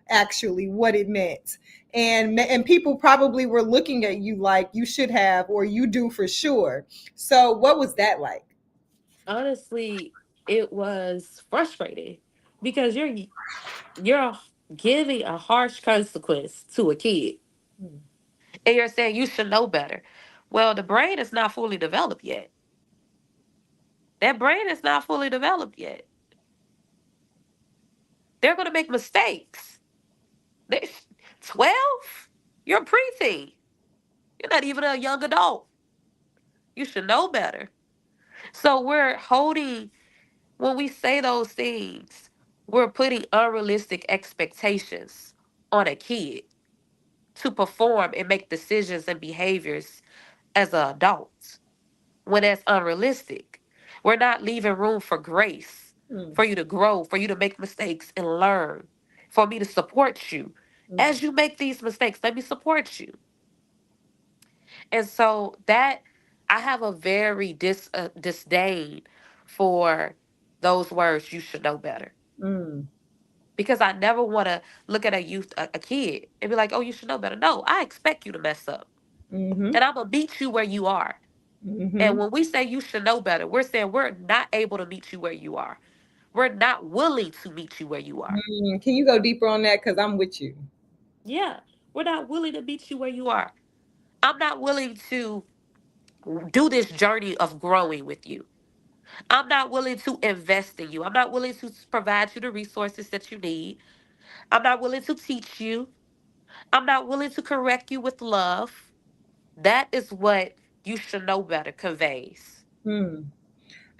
Speaker 1: actually what it meant? And people probably were looking at you like you should have, or you do for sure. So what was that like?
Speaker 2: Honestly, it was frustrating because you're giving a harsh consequence to a kid,
Speaker 1: Mm.
Speaker 2: and you're saying you should know better. Well, the brain is not fully developed yet. That brain is not fully developed yet. They're going to make mistakes. They 12? You're a preteen. You're not even a young adult. You should know better. So we're holding, when we say those things, we're putting unrealistic expectations on a kid to perform and make decisions and behaviors as an adult when that's unrealistic. We're not leaving room for grace,
Speaker 1: Mm.
Speaker 2: for you to grow, for you to make mistakes and learn, for me to support you.
Speaker 1: Mm.
Speaker 2: As you make these mistakes, let me support you. And so that I have a very disdain for those words, you should know better.
Speaker 1: Mm.
Speaker 2: Because I never want to look at a kid and be like, oh, you should know better. No, I expect you to mess up.
Speaker 1: Mm-hmm.
Speaker 2: And I'm going to meet you where you are. And
Speaker 1: Mm-hmm.
Speaker 2: when we say you should know better, we're saying we're not able to meet you where you are. We're not willing to meet you where you are.
Speaker 1: Mm. Can you go deeper on that? Because I'm with you.
Speaker 2: Yeah, we're not willing to meet you where you are. I'm not willing to do this journey of growing with you. I'm not willing to invest in you. I'm not willing to provide you the resources that you need. I'm not willing to teach you. I'm not willing to correct you with love. That is what you should know better conveys.
Speaker 1: Mm.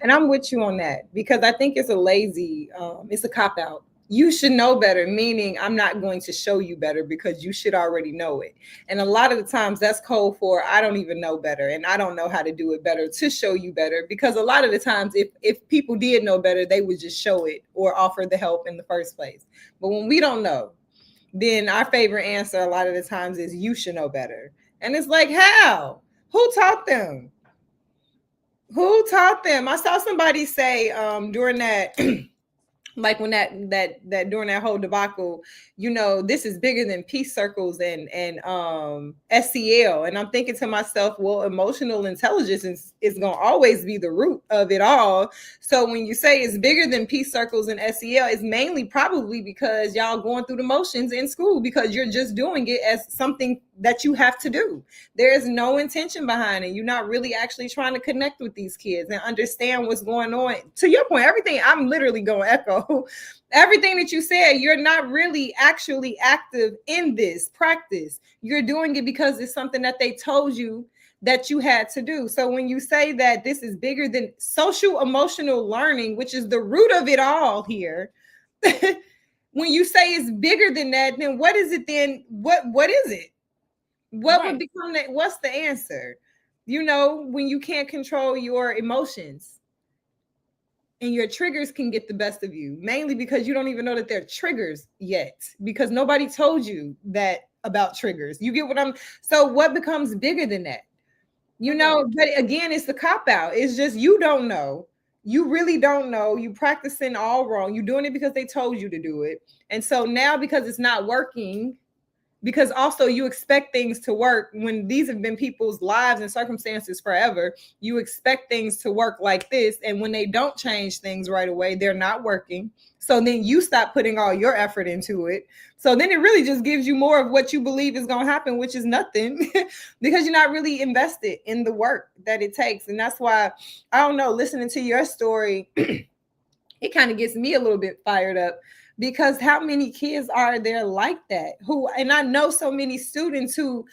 Speaker 1: And I'm with you on that because I think it's a cop out. You should know better, meaning I'm not going to show you better because you should already know it. And a lot of the times that's code for I don't even know better and I don't know how to do it better to show you better. Because a lot of the times, if people did know better, they would just show it or offer the help in the first place. But when we don't know, then our favorite answer a lot of the times is you should know better. And it's like, how? Who taught them? Who taught them? I saw somebody say during that like when that during that whole debacle, this is bigger than peace circles and SEL. And I'm thinking to myself, well, emotional intelligence is going to always be the root of it all. So when you say it's bigger than peace circles and SEL, it's mainly probably because y'all going through the motions in school, because you're just doing it as something that you have to do. There is no intention behind it. You're not really actually trying to connect with these kids and understand what's going on. To your point, everything I'm literally going to echo everything that you said. You're not really actually active in this practice. You're doing it because it's something that they told you that you had to do. So when you say that this is bigger than social emotional learning, which is the root of it all here, when you say it's bigger than that, then what is it then? What is it? What would
Speaker 2: Right.
Speaker 1: become that? What's the answer? When you can't control your emotions and your triggers can get the best of you, mainly because you don't even know that they're triggers yet, because nobody told you that about triggers. You get what I'm So what becomes bigger than that?
Speaker 2: Right.
Speaker 1: But again, it's the cop out. It's just you don't know. You really don't know. You practicing all wrong. You're doing it because they told you to do it. And so now, because it's not working, because also you expect things to work when these have been people's lives and circumstances forever. You expect things to work like this, and when they don't change things right away, they're not working. So then you stop putting all your effort into it. So then it really just gives you more of what you believe is going to happen, which is nothing, because you're not really invested in the work that it takes. And that's why, I don't know, listening to your story, it kind of gets me a little bit fired up, because how many kids are there like that, who, and I know so many students who,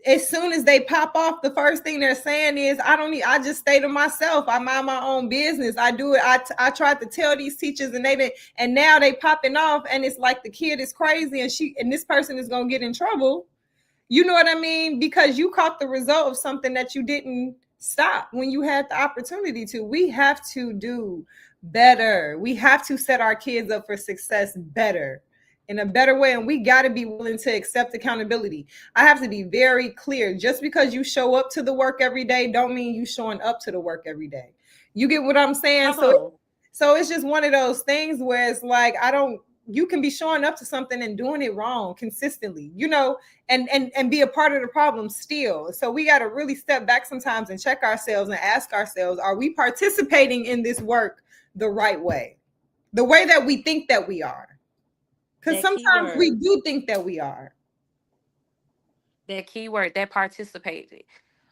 Speaker 1: as soon as they pop off, the first thing they're saying is, I just stay to myself, I mind my own business, I do it, I tried to tell these teachers and they didn't, and now they popping off, and it's like the kid is crazy, and this person is going to get in trouble. You know what I mean? Because you caught the result of something that you didn't stop when you had the opportunity to. We have to do better. We have to set our kids up for success better, in a better way. And we got to be willing to accept accountability. I have to be very clear. Just because you show up to the work every day don't mean you showing up to the work every day. You get what I'm saying?
Speaker 2: Come
Speaker 1: So
Speaker 2: on.
Speaker 1: so it's just one of those things where it's like, I don't, you can be showing up to something and doing it wrong consistently, and be a part of the problem still. So we got to really step back sometimes and check ourselves and ask ourselves, are we participating in this work the right way? The way that we think that we are. Because
Speaker 2: That
Speaker 1: sometimes we
Speaker 2: keyword,
Speaker 1: do think that we are.
Speaker 2: that participated.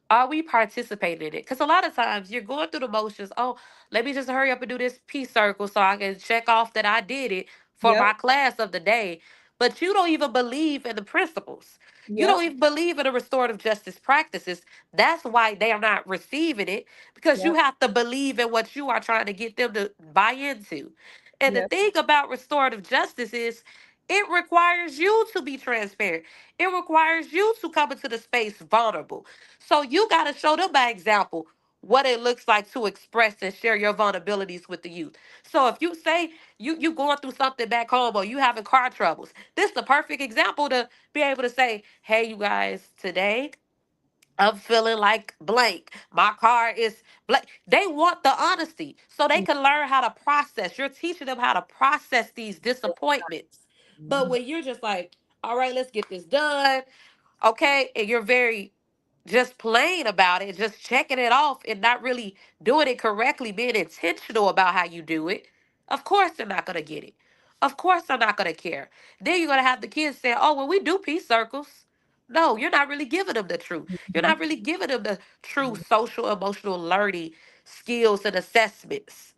Speaker 2: Are we participating in it? Because a lot of times you're going through the motions. Oh, let me just hurry up and do this peace circle so I can check off that I did it for
Speaker 1: Yep.
Speaker 2: my class of the day. But you don't even believe in the principles. You
Speaker 1: Yep.
Speaker 2: don't even believe in the restorative justice practices. That's why they are not receiving it, because you
Speaker 1: Yep.
Speaker 2: have to believe in what you are trying to get them to buy into. And the
Speaker 1: Yep.
Speaker 2: thing about restorative justice is it requires you to be transparent. It requires you to come into the space vulnerable. So you got to show them by example what it looks like to express and share your vulnerabilities with the youth. So if you say you going through something back home or you having car troubles, this is the perfect example to be able to say, "Hey, you guys, today I'm feeling like blank. My car is blank." They want the honesty so they can learn how to process. You're teaching them how to process these disappointments. But when you're just like, "All right, let's get this done," okay, and you're very just plain about it, just checking it off and not really doing it correctly, being intentional about how you do it, of course they're not going to get it. Of course they're not going to care. Then you're going to have the kids say, "Oh, well, we do peace circles." No, you're not really giving them the truth. You're not really giving them the true social, emotional learning skills and assessments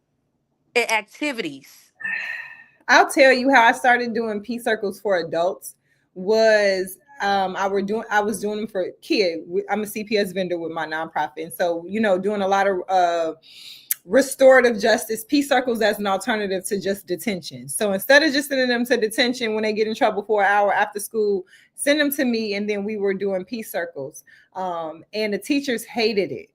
Speaker 2: and activities.
Speaker 1: I'll tell you how I started doing peace circles for adults was I was doing them for kids. I'm a CPS vendor with my nonprofit. And so, doing a lot of restorative justice peace circles as an alternative to just detention. So instead of just sending them to detention when they get in trouble for an hour after school, send them to me, and then we were doing peace circles. And the teachers hated it.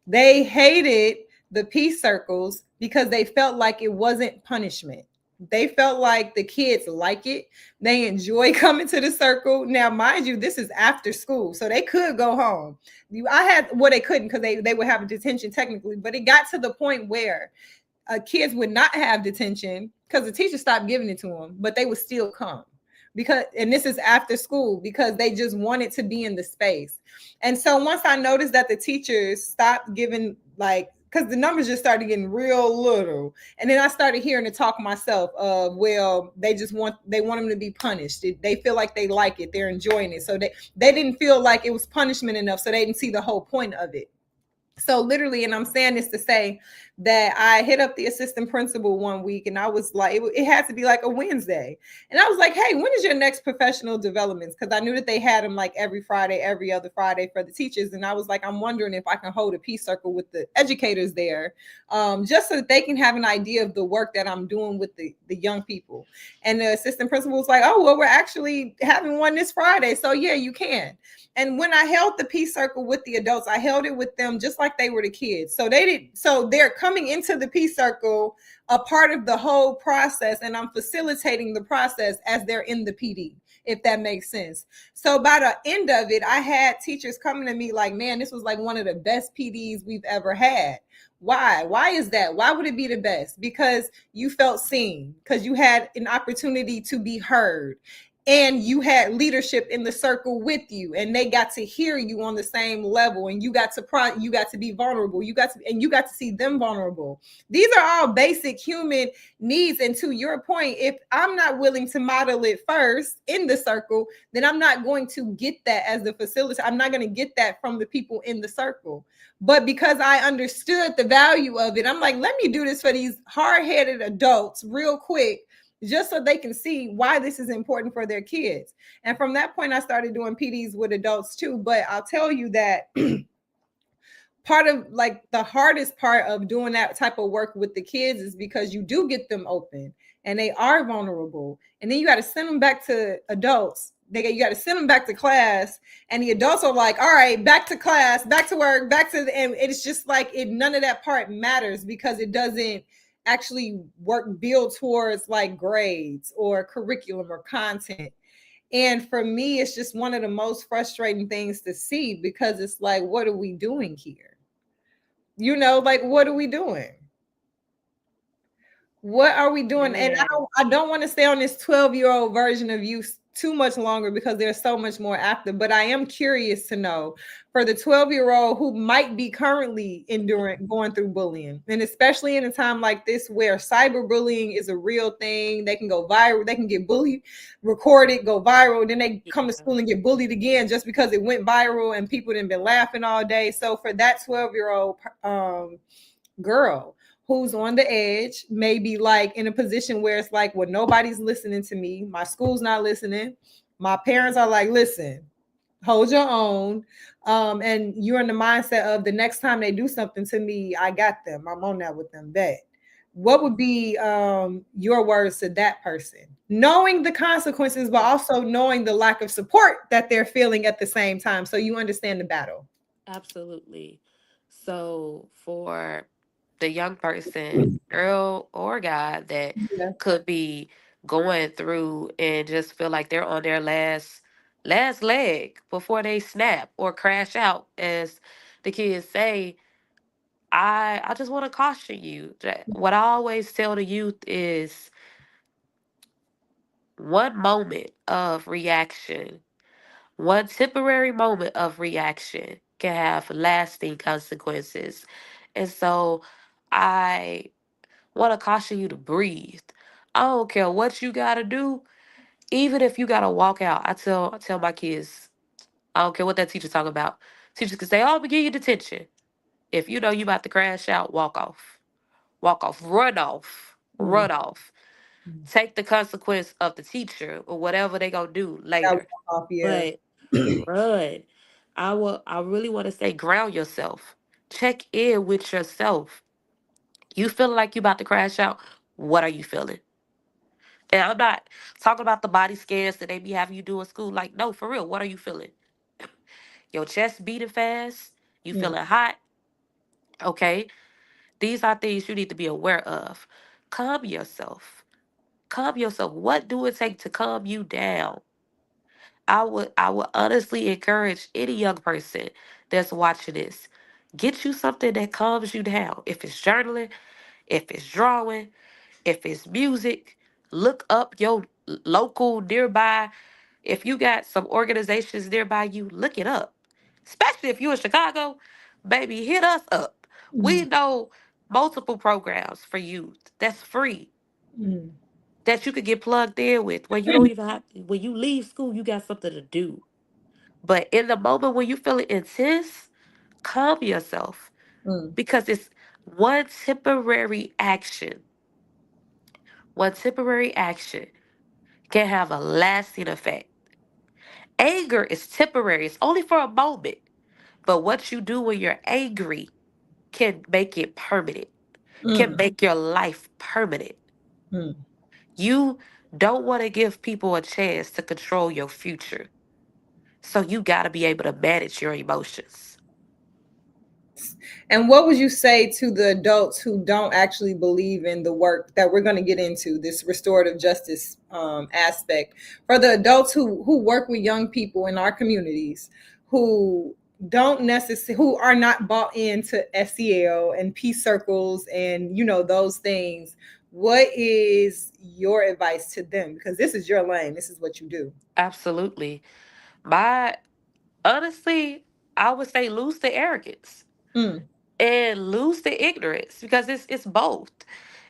Speaker 1: They hated the peace circles because they felt like it wasn't punishment. They felt like the kids like it. They enjoy coming to the circle. Now, mind you, this is after school, so they could go home. I had, well, they couldn't because they would have a detention technically, but it got to the point where kids would not have detention because the teacher stopped giving it to them, but they would still come because, and this is after school, because they just wanted to be in the space. And so once I noticed that the teachers stopped giving, like, because the numbers just started getting real little, and then I started hearing the talk myself of, well, they want them to be punished. They feel like they like it, they're enjoying it, so they didn't feel like it was punishment enough, so they didn't see the whole point of it. So literally, and I'm saying this to say that I hit up the assistant principal one week, and I was like, it had to be like a Wednesday, and I was like, hey, when is your next professional developments? Because I knew that they had them like every Friday, every other Friday for the teachers, and I was like, I'm wondering if I can hold a peace circle with the educators there, just so that they can have an idea of the work that I'm doing with the young people. And the assistant principal was like, oh, well, we're actually having one this Friday, so yeah, you can. And when I held the peace circle with the adults, I held it with them just like they were the kids. So they're coming into the peace circle a part of the whole process, and I'm facilitating the process as they're in the PD, if that makes sense. So by the end of it, I had teachers coming to me like, man, this was like one of the best PDs we've ever had. Why? Why is that? Why would it be the best? Because you felt seen, because you had an opportunity to be heard, and you had leadership in the circle with you, and they got to hear you on the same level, and you got to be vulnerable, you got to see them vulnerable. These are all basic human needs, and to your point, if I'm not willing to model it first in the circle, then I'm not going to get that as the facilitator. I'm not going to get that from the people in the circle. But because I understood the value of it, I'm like, let me do this for these hard-headed adults real quick, just so they can see why this is important for their kids. And from that point, I started doing PDs with adults too. But I'll tell you that part of, like, the hardest part of doing that type of work with the kids is because you do get them open and they are vulnerable. And then you got to send them back to adults. You got to send them back to class, and the adults are like, all right, back to class, back to work, back to the, and it's just like none of that part matters because it doesn't actually build towards like grades or curriculum or content. And for me, it's just one of the most frustrating things to see, because it's like, what are we doing here? Like, what are we doing? What are we doing? And
Speaker 2: Yeah.
Speaker 1: I don't want to stay on this 12-year-old version of you too much longer because there's so much more after. But I am curious to know, for the 12-year-old who might be currently going through bullying, and especially in a time like this where cyberbullying is a real thing. They can go viral, they can get bullied, recorded, go viral, then they come to
Speaker 2: Yeah.
Speaker 1: school and get bullied again just because it went viral and people didn't been laughing all day. So for that 12-year-old girl who's on the edge, maybe like in a position where it's like, well, nobody's listening to me, my school's not listening, my parents are like, listen, hold your own, and you're in the mindset of, the next time they do something to me, I got them, I'm on that with them, bet. What would be your words to that person, knowing the consequences but also knowing the lack of support that they're feeling at the same time, so you understand the battle?
Speaker 2: Absolutely. So for the young person, girl or guy, that
Speaker 1: Yeah.
Speaker 2: could be going through and just feel like they're on their last leg before they snap or crash out, as the kids say, I just want to caution you that what I always tell the youth is, one moment of reaction, one temporary moment of reaction can have lasting consequences. And so I want to caution you to breathe. I don't care what you got to do, even if you got to walk out. I tell my kids, I don't care what that teacher's talking about. Teachers can say, "Oh, I'm gonna give you detention." If you know you about to crash out, walk off. Walk off. Run off.
Speaker 1: Mm.
Speaker 2: Run off. Take the consequence of the teacher or whatever they gonna do
Speaker 1: That
Speaker 2: later.
Speaker 1: walk off, yeah.
Speaker 2: But run. I really want to say, ground yourself. Check in with yourself. You feeling like you about to crash out? What are you feeling? And I'm not talking about the body scans that they be having you do in school. Like, no, for real, what are you feeling? Your chest beating fast? You
Speaker 1: Mm.
Speaker 2: feeling hot? Okay. These are things you need to be aware of. Calm yourself. Calm yourself. What do it take to calm you down? I would honestly encourage any young person that's watching this. Get you something that calms you down. If it's journaling, If it's drawing, if it's music, look up your local nearby. If you got some organizations nearby you, look it up. Especially if you're in Chicago, baby, hit us up. We
Speaker 1: Mm,
Speaker 2: know multiple programs for youth that's free
Speaker 1: mm,
Speaker 2: that you could get plugged in with where you don't even have when you leave school, you got something to do. But in the moment when you feeling intense, calm yourself
Speaker 1: mm,
Speaker 2: because it's one temporary action. One temporary action can have a lasting effect. Anger is temporary, it's only for a moment. But what you do when you're angry can make it permanent, can
Speaker 1: mm,
Speaker 2: make your life permanent.
Speaker 1: mm.
Speaker 2: You don't want to give people a chance to control your future. So you got to be able to manage your emotions.
Speaker 1: And what would you say to the adults who don't actually believe in the work that we're going to get into, this restorative justice aspect? For the adults who work with young people in our communities who don't necessarily, who are not bought into SEL and peace circles and, you know, those things, what is your advice to them? Because this is your lane, this is what you do.
Speaker 2: Absolutely. My honestly, I would say lose the arrogance
Speaker 1: Mm,
Speaker 2: and lose the ignorance because it's both.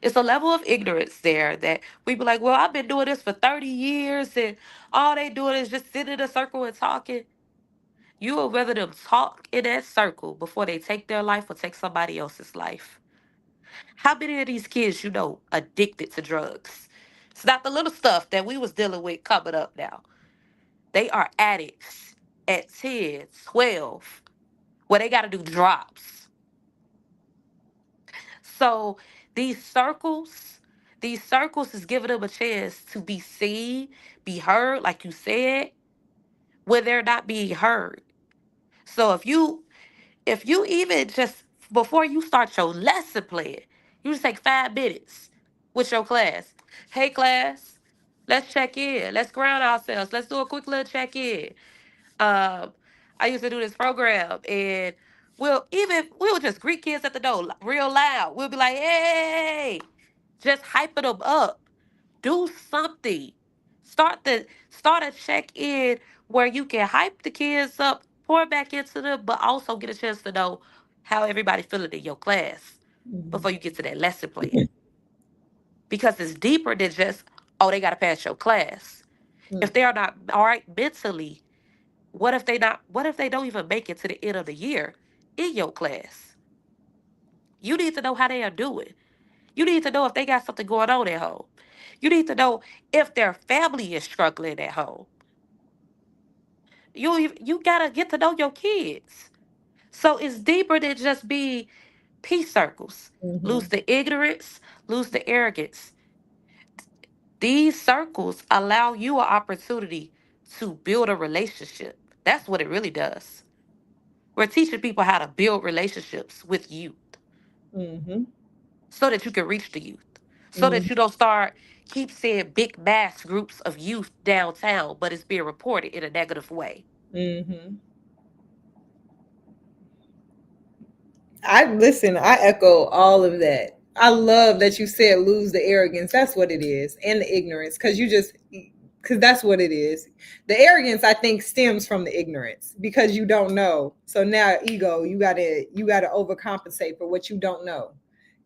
Speaker 2: It's a level of ignorance there that we be like, well, I've been doing this for 30 years and all they doing is just sitting in a circle and talking. You would rather them talk in that circle before they take their life or take somebody else's life. How many of these kids you know addicted to drugs? It's not the little stuff that we was dealing with coming up now. They are addicts at 10, 12, where they got to do drops. So these circles, these circles is giving them a chance to be seen, be heard, like you said, when they're not being heard. So if you even just before you start your lesson plan, you just take 5 minutes with your class. Hey class, let's check in. Let's ground ourselves. Let's do a quick little check in. Um, I used to do this program, and we'll just greet kids at the door real loud. We'll be like, "Hey!" Just hyping them up. Do something. Start a check in where you can hype the kids up, pour back into them, but also get a chance to know how everybody feeling in your class
Speaker 1: mhm,
Speaker 2: before you get to that lesson plan. Because it's deeper than just, oh, they gotta pass your class. If
Speaker 1: mm,
Speaker 2: they are not all right mentally, what if they don't even make it to the end of the year in your class? You need to know how they are doing. You need to know if they got something going on at home. You need to know if their family is struggling at home. You gotta get to know your kids. So it's deeper than just being peace circles. Lose
Speaker 1: mhm,
Speaker 2: the ignorance, lose the arrogance. These circles allow you an opportunity to build a relationship. That's what it really does. We're teaching people how to build relationships with youth
Speaker 1: mhm,
Speaker 2: so that you can reach the youth. So that
Speaker 1: mhm,
Speaker 2: you don't start keep seeing big mass groups of youth downtown, but it's being reported in a negative way.
Speaker 1: mhm. I listen, I echo all of that. I love that you said lose the arrogance. That's what it is. And the ignorance. Because that's what it is. The arrogance, I think, stems from the ignorance because you don't know. So now ego, you gotta overcompensate for what you don't know.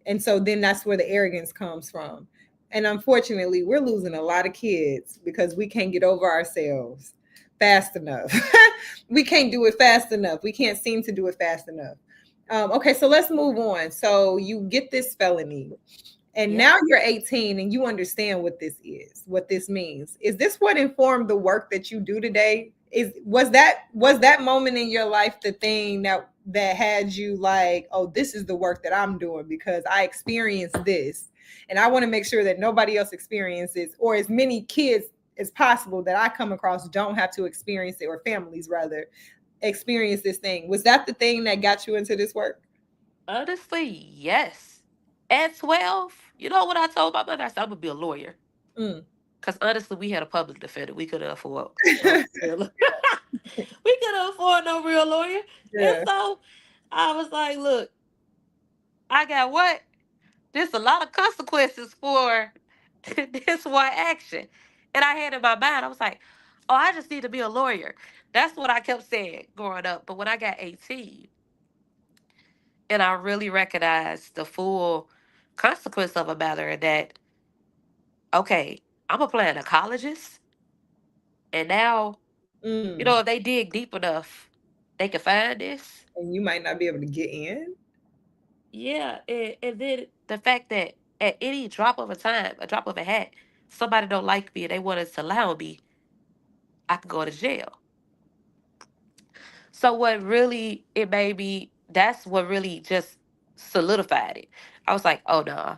Speaker 1: And so then that's where the arrogance comes from. And unfortunately, we're losing a lot of kids because we can't get over ourselves fast enough. We can't do it fast enough. We can't seem to do it fast enough. Okay, so let's move on. So you get this felony, and
Speaker 2: Yep.
Speaker 1: now you're 18 and you understand what this is, what this means. Is this what informed the work that you do today? Was that moment in your life the thing that had you like, oh, this is the work that I'm doing because I experienced this, and I want to make sure that nobody else experiences, or as many kids as possible that I come across don't have to experience it, or families rather experience this thing. Was that the thing that got you into this work?
Speaker 2: Honestly, yes. At 12, you know what I told my mother? I said, I'm going to be a lawyer.
Speaker 1: Mm.
Speaker 2: Because honestly, we had a public defender. We couldn't afford no real we couldn't afford no real lawyer. And
Speaker 1: Yeah.
Speaker 2: so I was like, look, I got what? there's a lot of consequences for this one action. And I had in my mind, I was like, oh, I just need to be a lawyer. That's what I kept saying growing up. But when I got 18 and I really recognized the full consequence of a matter, and that, okay, I'm applying to colleges, and now,
Speaker 1: Mm.
Speaker 2: if they dig deep enough, they can find this.
Speaker 1: And you might not be able to get in.
Speaker 2: Yeah, and then the fact that at any drop of a time, a drop of a hat, somebody don't like me and they want to allow me, I could go to jail. So what really it made me, that's what really just solidified it. I was like, oh no,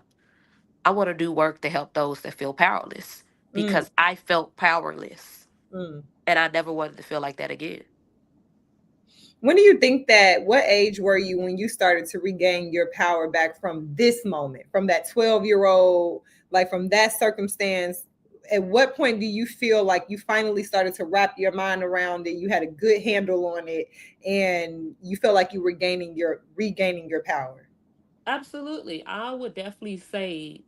Speaker 2: I want to do work to help those that feel powerless,
Speaker 1: Mm,
Speaker 2: because I felt powerless
Speaker 1: mm.
Speaker 2: and I never wanted to feel like that again.
Speaker 1: When do you think that, what age were you when you started to regain your power back from this moment, from that 12-year-old, like from that circumstance? At what point do you feel like you finally started to wrap your mind around it? You had a good handle on it and you feel like you were regaining your power.
Speaker 2: Absolutely. I would definitely say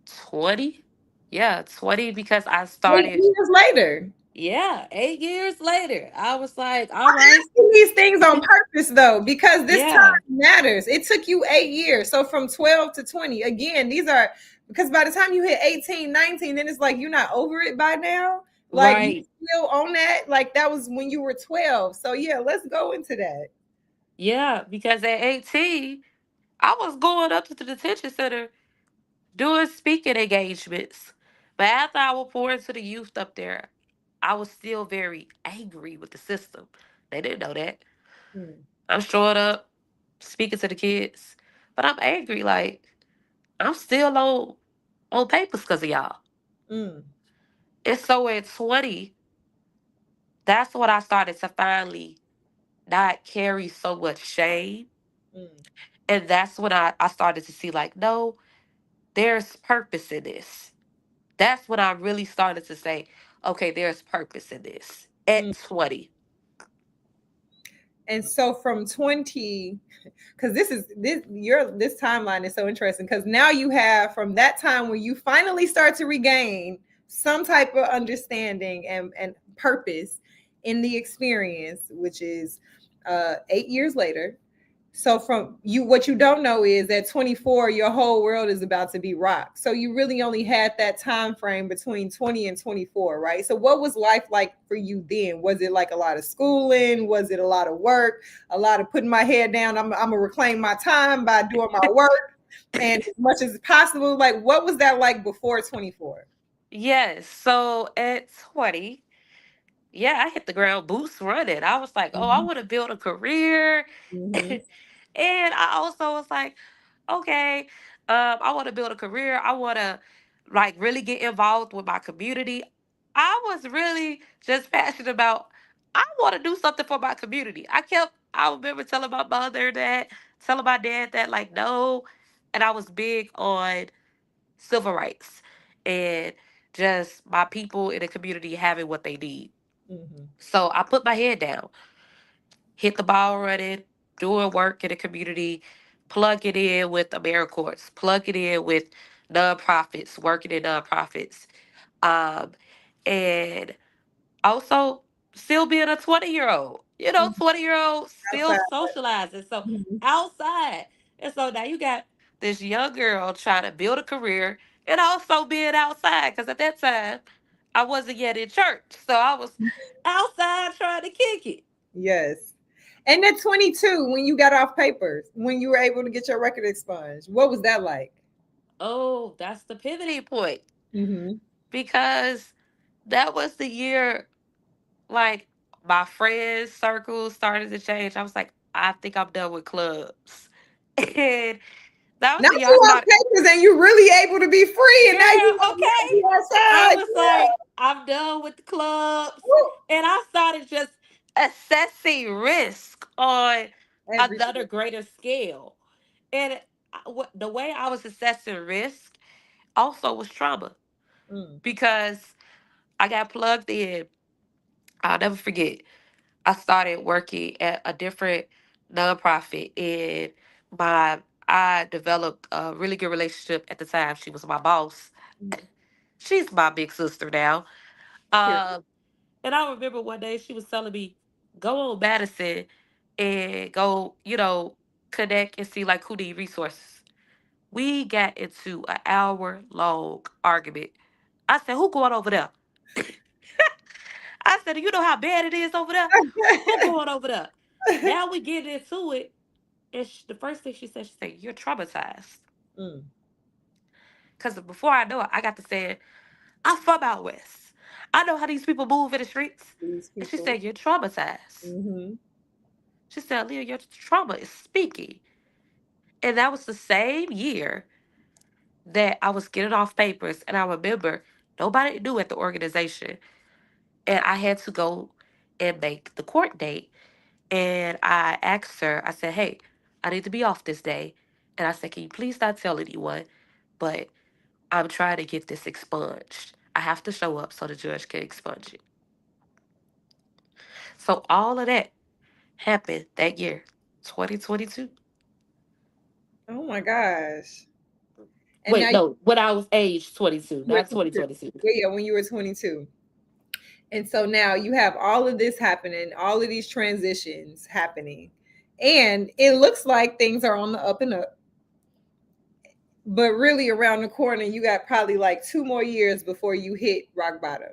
Speaker 2: 20. Yeah, 20, because I
Speaker 1: Eight
Speaker 2: started,
Speaker 1: years later.
Speaker 2: yeah, 8 years later. I was like, all
Speaker 1: I'm
Speaker 2: right.
Speaker 1: asking these things on purpose though, because this time
Speaker 2: Yeah,
Speaker 1: matters. It took you 8 years. So from 12 to 20, again, these are, because by the time you hit 18, 19, then it's like you're not over it by now. Like you
Speaker 2: right.
Speaker 1: still on that. Like that was when you were 12. So yeah, let's go into that.
Speaker 2: Yeah, because at 18, I was going up to the detention center doing speaking engagements. But after I would pour into the youth up there, I was still very angry with the system. They didn't know that.
Speaker 1: Mm,
Speaker 2: I'm showing up, speaking to the kids, but I'm angry. Like, I'm still on papers because of y'all.
Speaker 1: mm,
Speaker 2: And so at 20, that's when I started to finally not carry so much shame.
Speaker 1: mm,
Speaker 2: And that's when I started to see, like, no, there's purpose in this. That's when I really started to say, okay, there's purpose in this at
Speaker 1: mm.
Speaker 2: 20.
Speaker 1: And so from 20, because this timeline is so interesting, because now you have from that time when you finally start to regain some type of understanding and purpose in the experience, which is 8 years later. So from you, what you don't know is at 24, your whole world is about to be rocked. So you really only had that time frame between 20 and 24, right? So what was life like for you then? Was it like a lot of schooling? Was it a lot of work? A lot of putting my head down? I'm gonna reclaim my time by doing my work and as much as possible. Like, what was that like before 24?
Speaker 2: Yes. So at 20, yeah, I hit the ground boots running. I was like, oh, I
Speaker 1: Mm-hmm.
Speaker 2: want to build a career.
Speaker 1: Mm-hmm.
Speaker 2: And I also was like, okay, I want to build a career. I want to like really get involved with my community. I was really just passionate about, I want to do something for my community. I remember telling my mother that, telling my dad that, like, no. And I was big on civil rights and just my people in the community having what they need.
Speaker 1: Mm-hmm.
Speaker 2: So I put my head down, hit the ball running, doing work in the community, plug it in with AmeriCorps, plug it in with nonprofits, working in nonprofits. Um, and also still being a 20-year-old, 20-year-old still
Speaker 1: Outside.
Speaker 2: socializing. So
Speaker 1: Mm-hmm.
Speaker 2: outside. And so now you got this young girl trying to build a career and also being outside. Because at that time, I wasn't yet in church. So I was outside trying to kick it.
Speaker 1: Yes. And at 22, when you got off papers, when you were able to get your record expunged, what was that like?
Speaker 2: Oh, that's the pivoting point.
Speaker 1: Mm-hmm.
Speaker 2: Because that was the year, like, my friends' circle started to change. I was like, I think I'm done with clubs. And that was
Speaker 1: Now
Speaker 2: the year I
Speaker 1: you off
Speaker 2: started.
Speaker 1: papers and you really able to be free, and now you
Speaker 2: Girl,
Speaker 1: want to
Speaker 2: okay.
Speaker 1: be
Speaker 2: I
Speaker 1: outside.
Speaker 2: was like, I'm done with the clubs.
Speaker 1: Woo.
Speaker 2: And I started just assessing risk on another
Speaker 1: Everything.
Speaker 2: greater scale. And the way I was assessing risk also was trauma,
Speaker 1: Mm,
Speaker 2: because I got plugged in. I'll never forget. I started working at a different nonprofit, and I developed a really good relationship at the time. She was my boss.
Speaker 1: Mm.
Speaker 2: She's my big sister now.
Speaker 1: Period.
Speaker 2: Uh, and I remember one day she was telling me, go on Madison and go, connect and see like who need resources. We got into an hour long argument. I said, who going over there? I said, you know how bad it is over there? Who going over there? Now we get into it. And the first thing she said, you're traumatized.
Speaker 1: Mm.
Speaker 2: Because before I know it, I got to say, I'm from out west. I know how these people move in the streets.
Speaker 1: These
Speaker 2: And she
Speaker 1: people.
Speaker 2: said, you're traumatized.
Speaker 1: Mm-hmm.
Speaker 2: She said, Leah, your trauma is speaking. And that was the same year that I was getting off papers. And I remember nobody knew at the organization. And I had to go and make the court date. And I asked her, I said, hey, I need to be off this day. And I said, can you please not tell anyone? But I'm trying to get this expunged. I have to show up so the judge can expunge it. So all of that happened that year, 2022.
Speaker 1: Oh my gosh. And now
Speaker 2: Wait, no, when I was age 22,
Speaker 1: you were
Speaker 2: not
Speaker 1: 22.
Speaker 2: 2022.
Speaker 1: Yeah, when you were 22. And so now you have all of this happening, all of these transitions happening. And it looks like things are on the up and up. But really around the corner, you got probably like 2 more years before you hit rock bottom.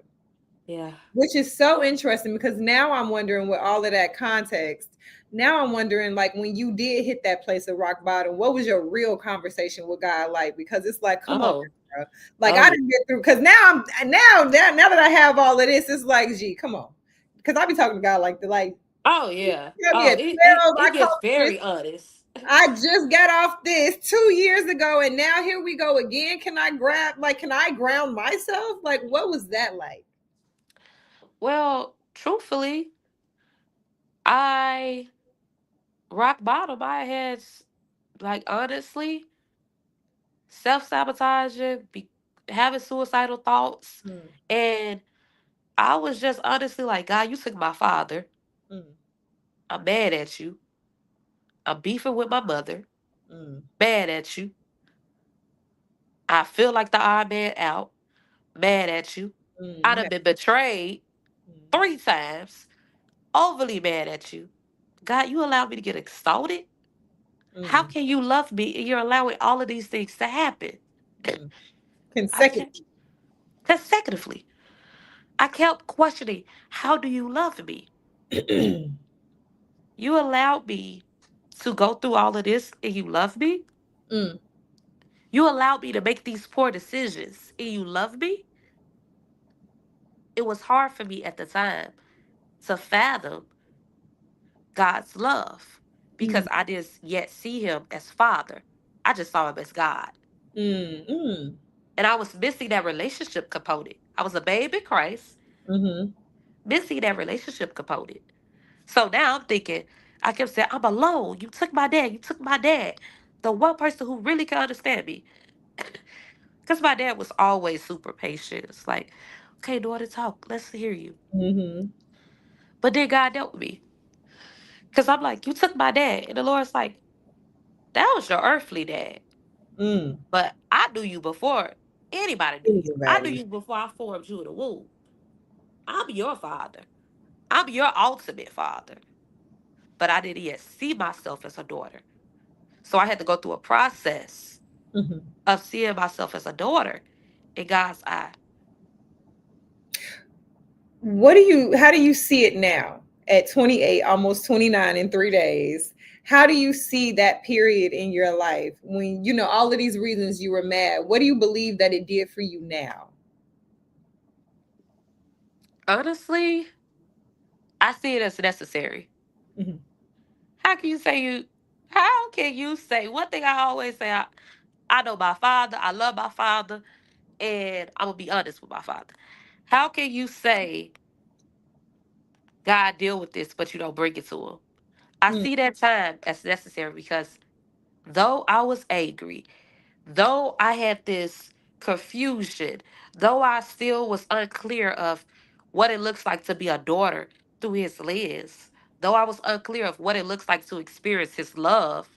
Speaker 2: Yeah.
Speaker 1: Which is so interesting because now I'm wondering with all of that context, now I'm wondering like when you did hit that place of rock bottom, what was your real conversation with God like? Because it's like, come on,
Speaker 2: Oh,
Speaker 1: bro. Like
Speaker 2: oh
Speaker 1: I
Speaker 2: yeah.
Speaker 1: didn't get through because now that I have all of this, it's like, gee, come on. Because I be talking to God like the like
Speaker 2: Oh yeah.
Speaker 1: tell me
Speaker 2: Oh,
Speaker 1: at
Speaker 2: it
Speaker 1: 12, I
Speaker 2: it gets
Speaker 1: coached this.
Speaker 2: very honest.
Speaker 1: I just got off this 2 years ago and now here we go again. Can I ground myself? Like, what was that like?
Speaker 2: Well, truthfully, I rock bottom. I had like honestly self-sabotaging, having suicidal thoughts,
Speaker 1: Mm,
Speaker 2: and I was just honestly like, God, you took my father.
Speaker 1: mm,
Speaker 2: I'm mad at you. I'm beefing with my mother.
Speaker 1: mm,
Speaker 2: Mad at you. I feel like the odd man out. Mad at you. I
Speaker 1: mm.
Speaker 2: done been betrayed
Speaker 1: Mm,
Speaker 2: 3 times. Overly mad at you. God, you allowed me to get assaulted. How
Speaker 1: mm,
Speaker 2: can you love me and you're allowing all of these things to happen?
Speaker 1: mm.
Speaker 2: I kept
Speaker 1: Consecutive.
Speaker 2: consecutively. I kept questioning, how do you love me?
Speaker 1: Mm,
Speaker 2: You allowed me to go through all of this and you love me? You allowed me to make these poor decisions and you love me? It was hard for me at the time to fathom God's love because
Speaker 1: mm,
Speaker 2: I didn't yet see him as father. I just saw him as God.
Speaker 1: mm, mm,
Speaker 2: And I was missing that relationship component. I was a babe in Christ,
Speaker 1: mhm,
Speaker 2: missing that relationship component. So now I'm thinking, I kept saying, I'm alone. You took my dad. You took my dad. The one person who really can understand me. Because my dad was always super patient. It's like, okay, daughter, talk. Let's hear you.
Speaker 1: mhm,
Speaker 2: But then God dealt with me. Because I'm like, you took my dad. And the Lord's like, that was your earthly dad.
Speaker 1: mm.
Speaker 2: But I knew you before anybody knew you. I knew
Speaker 1: Anybody.
Speaker 2: you before I formed you in the womb. I'm your father. I'm your ultimate father. But I didn't yet see myself as a daughter. So I had to go through a process
Speaker 1: Mhm.
Speaker 2: of seeing myself as a daughter in God's eye.
Speaker 1: How do you see it now at 28, almost 29 in 3 days? How do you see that period in your life when you know all of these reasons you were mad? What do you believe that it did for you now?
Speaker 2: Honestly, I see it as necessary.
Speaker 1: Mhm.
Speaker 2: How can you say you? How can you say one thing? I always say, I know my father. I love my father, and I'm gonna be honest with my father. How can you say God deal with this, but you don't bring it to him? I
Speaker 1: Mm,
Speaker 2: see that time as necessary because though I was angry, though I had this confusion, though I still was unclear of what it looks like to be a daughter through his lens, though I was unclear of what it looks like to experience his love,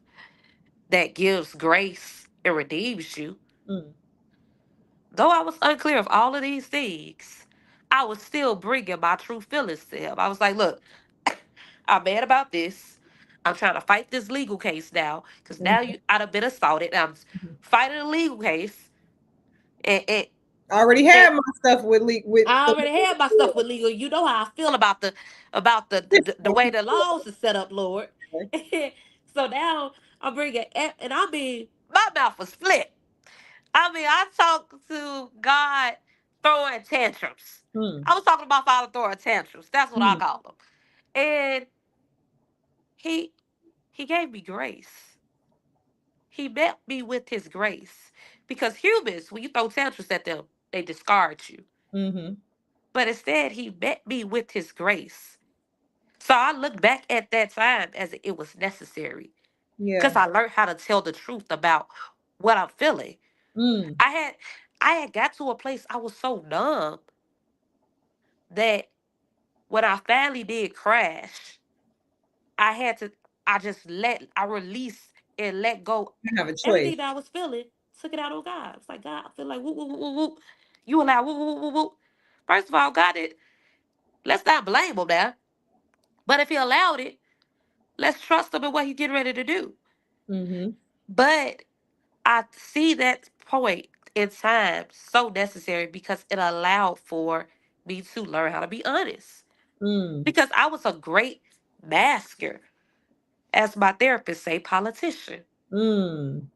Speaker 2: that gives grace and redeems you.
Speaker 1: Mm.
Speaker 2: Though I was unclear of all of these things, I was still bringing my true feelings to him. I was like, look, I'm mad about this. I'm trying to fight this legal case now because now
Speaker 1: Mhm.
Speaker 2: you I'd have been assaulted. I'm
Speaker 1: Mhm.
Speaker 2: fighting a legal case, and
Speaker 1: I already
Speaker 2: and
Speaker 1: had my stuff with with
Speaker 2: I
Speaker 1: the
Speaker 2: already had my stuff with legal. You know how I feel about the way the laws is set up, Lord. So now I'm bringing, and I mean, my mouth was split. I mean, I talked to God throwing tantrums.
Speaker 1: Mm.
Speaker 2: I was talking about Father throwing tantrums. That's what I
Speaker 1: Mm.
Speaker 2: call them. And he he gave me grace. He met me with his grace. Because humans, when you throw tantrums at them, they discard you.
Speaker 1: Mm-hmm.
Speaker 2: But instead, he met me with his grace. So I look back at that time as it was necessary. Because
Speaker 1: Yeah.
Speaker 2: I learned how to tell the truth about what I'm feeling.
Speaker 1: Mm.
Speaker 2: I had I had got to a place I was so numb that when I finally did crash, I had to I released and let go
Speaker 1: You have a choice.
Speaker 2: everything that I was feeling, took it out on God. It's like, God, I feel like whoop, whoop, whoop, whoop, whoop. You allow whoop, whoop, whoop, whoop. First of all, God did let's not blame him now. But if he allowed it, let's trust him in what he's getting ready to do.
Speaker 1: Mm-hmm.
Speaker 2: But I see that point in time so necessary because it allowed for me to learn how to be honest.
Speaker 1: Mm.
Speaker 2: Because I was a great masker, as my therapist say, politician.
Speaker 1: Mm.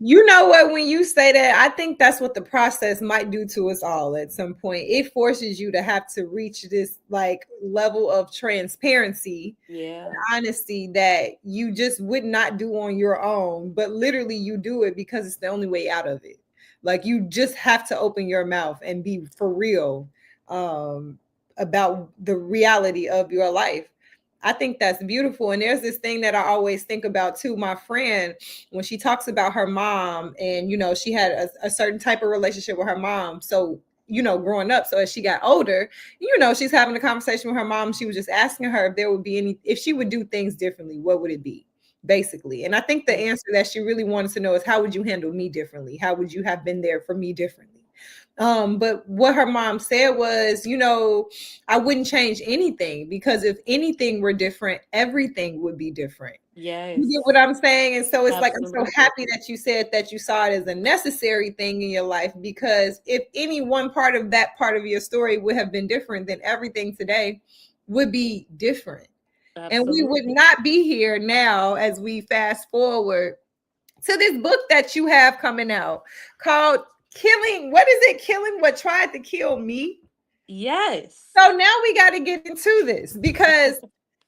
Speaker 1: You know what? When you say that, I think that's what the process might do to us all at some point. It forces you to have to reach this like level of transparency,
Speaker 2: Yeah,
Speaker 1: honesty that you just would not do on your own, but literally you do it because it's the only way out of it. Like you just have to open your mouth and be for real um, about the reality of your life. I think that's beautiful. And there's this thing that I always think about too. My friend, when she talks about her mom, and she had a certain type of relationship with her mom. So, growing up. So as she got older, she's having a conversation with her mom. She was just asking her if there would be if she would do things differently, what would it be? Basically. And I think the
Speaker 2: yeah,
Speaker 1: answer that she really wanted to know is, how would you handle me differently? How would you have been there for me differently? But what her mom said was, I wouldn't change anything, because if anything were different, everything would be different. You get what
Speaker 2: yes,
Speaker 1: I'm saying? And so it's like, I'm so
Speaker 2: absolutely,
Speaker 1: happy that you said that you saw it as a necessary thing in your life, because if any one part of that part of your story would have been different, then everything today would be different. And we would
Speaker 2: absolutely,
Speaker 1: not be here now as we fast forward to this book that you have coming out called Killing. What is it? Killing What Tried to Kill Me.
Speaker 2: yes,
Speaker 1: So now we got to get into this, because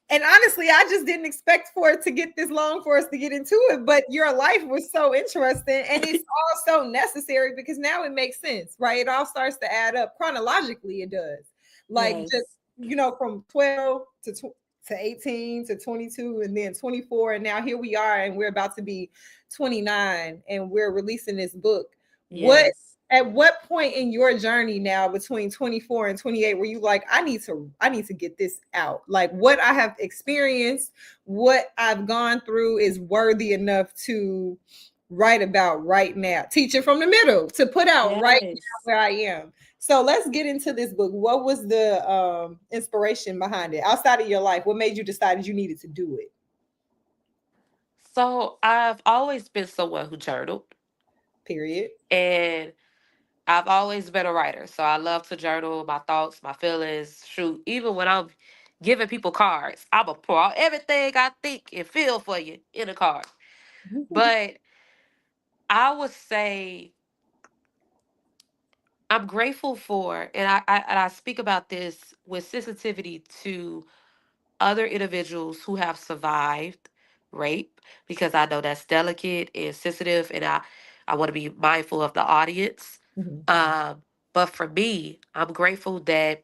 Speaker 1: and honestly, I just didn't expect for it to get this long for us to get into it. But your life was so interesting, and it's all so necessary, because now it makes sense, right? It all starts to add up chronologically. It does, like just
Speaker 2: yes,
Speaker 1: from 12 to 18 to 22, and then 24, and now here we are, and we're about to be 29, and we're releasing this book. What
Speaker 2: yes,
Speaker 1: At what point in your journey now between 24 and 28 were you like, I need to get this out? Like, what I have experienced, what I've gone through is worthy enough to write about right now. Teaching from the middle, to put out right now
Speaker 2: yes.
Speaker 1: where I am. So let's get into this book. What was the inspiration behind it outside of your life? What made you decide you needed to do it?
Speaker 2: So I've always been someone who journaled,
Speaker 1: Period.
Speaker 2: and I've always been a writer. So I love to journal my thoughts, my feelings. Shoot, even when I'm giving people cards, I'm going to pour out everything I think and feel for you in a card. But I would say I'm grateful for, and I speak about this with sensitivity to other individuals who have survived rape, because I know that's delicate and sensitive, and I want to be mindful of the audience.
Speaker 1: Mhm.
Speaker 2: But for me, I'm grateful that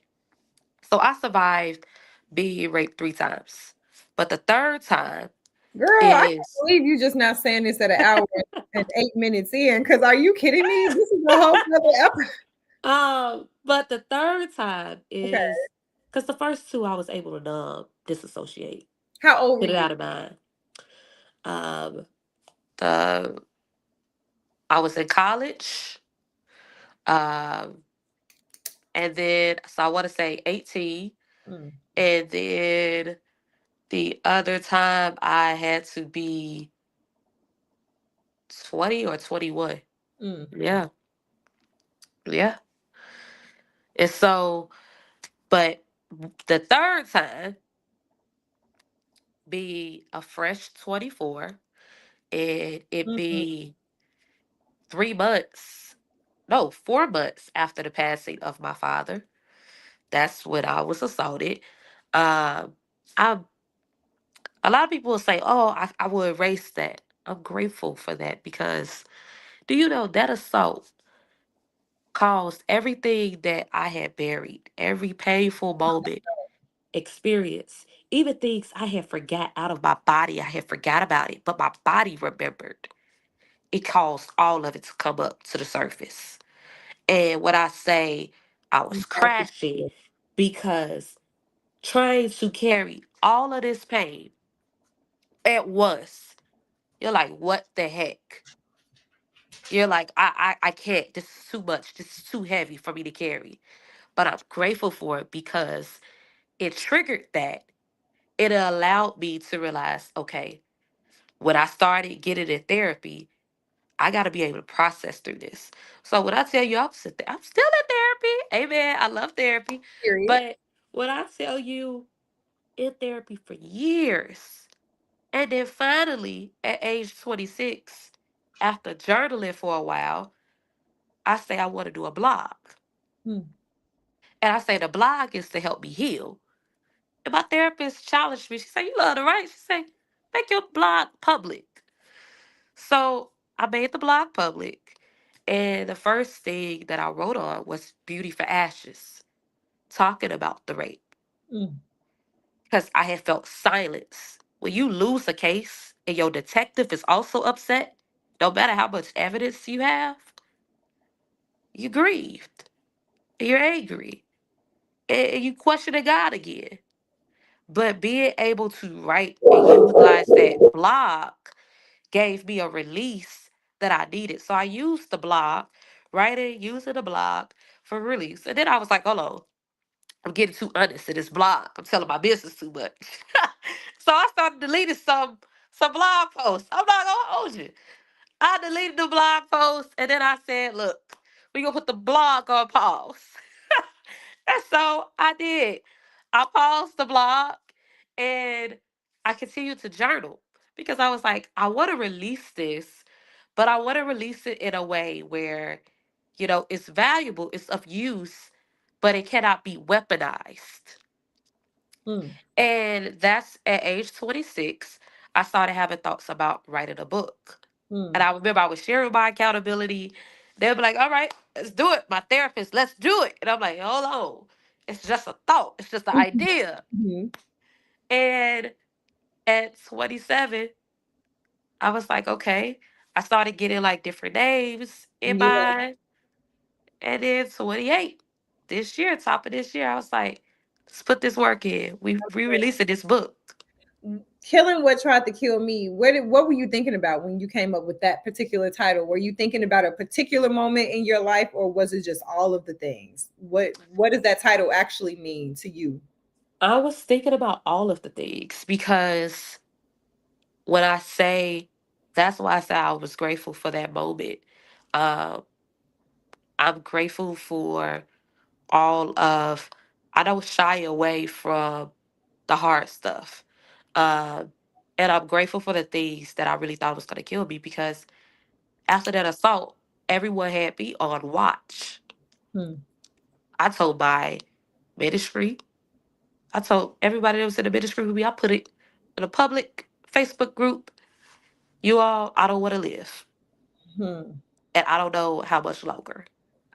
Speaker 2: so I survived being raped 3 times, but the third time
Speaker 1: Girl, I can't
Speaker 2: is
Speaker 1: believe you just not saying this at an hour and 8 minutes in. Because are you kidding me? This is a whole other episode.
Speaker 2: but the third time
Speaker 1: Okay.
Speaker 2: is because the first two I was able to numb, disassociate,
Speaker 1: How old were
Speaker 2: get it
Speaker 1: you?
Speaker 2: out of mind. Um, the I was in college, um, and then so I want to say 18,
Speaker 1: Mm,
Speaker 2: and then the other time I had to be 20 or 21.
Speaker 1: mm,
Speaker 2: Yeah, yeah. And so, but the third time be a fresh 24, and it
Speaker 1: mhm,
Speaker 2: be 3 months, no, 4 months after the passing of my father. That's when I was assaulted. Um, I A lot of people will say, "Oh, I will erase that." I'm grateful for that because do you know that assault caused everything that I had buried, every painful moment, experience, even things I had forgot out of my body. I had forgot about it, but my body remembered. It caused all of it to come up to the surface. And when I say I
Speaker 1: mm,
Speaker 2: was crashing because trying to carry all of this pain at once, you're like, what the heck? You're like, I can't. This is too much. This is too heavy for me to carry. But I'm grateful for it because it triggered that. It allowed me to realize, okay, when I started getting in therapy, I got to be able to process through this. So when I tell you I'm still in therapy. Amen. I love therapy.
Speaker 1: period.
Speaker 2: But when I tell you in therapy for years, and then finally at age 26, after journaling for a while, I say I want to do a blog.
Speaker 1: Mm,
Speaker 2: And I say the blog is to help me heal. And my therapist challenged me. She said, "You love to write." She said, "Make your blog public." So I made the blog public. And the first thing that I wrote on was Beauty for Ashes, talking about the rape.
Speaker 1: mm,
Speaker 2: Because I had felt silence. When you lose a case and your detective is also upset, no matter how much evidence you have, you grieved. You're angry. And you questioning God again. But being able to write and utilize that blog gave me a release that I needed. So I used the blog, writing, using the blog for release. And then I was like, hold on, I'm getting too honest in this blog. I'm telling my business too much. So I started deleting some blog posts. I'm not gonna hold you. I deleted the blog post and then I said, look, we gonna put the blog on pause. And so I did. I paused the blog and I continued to journal because I was like, I want to release this, but I want to release it in a way where, it's valuable, it's of use, but it cannot be weaponized.
Speaker 1: mm,
Speaker 2: And that's at age 26, I started having thoughts about writing a book. And
Speaker 1: mm,
Speaker 2: I remember I was sharing my accountability. They'd be like, all right, let's do it. My therapist, let's do it. And I'm like, hold on. It's just a thought. It's just an
Speaker 1: mhm,
Speaker 2: idea.
Speaker 1: mhm.
Speaker 2: And at 27, I was like, okay. I started getting like different names in
Speaker 1: Yeah.
Speaker 2: mind. And then 28, this year, top of this year, I was like, let's put this work in. We re-releasing this book.
Speaker 1: Killing What Tried to Kill Me. What were you thinking about when you came up with that particular title? Were you thinking about a particular moment in your life, or was it just all of the things? What does that title actually mean to you?
Speaker 2: I was thinking about all of the things because when I say, that's why I said I was grateful for that moment. Um, I'm grateful for all of, I don't shy away from the hard stuff. Um, and I'm grateful for the things that I really thought was going to kill me because after that assault, everyone had me on watch.
Speaker 1: Hmm.
Speaker 2: I told my ministry, I told everybody that was in the ministry with me, I put it in a public Facebook group. You all, I don't want to live.
Speaker 1: Hmm.
Speaker 2: And I don't know how much longer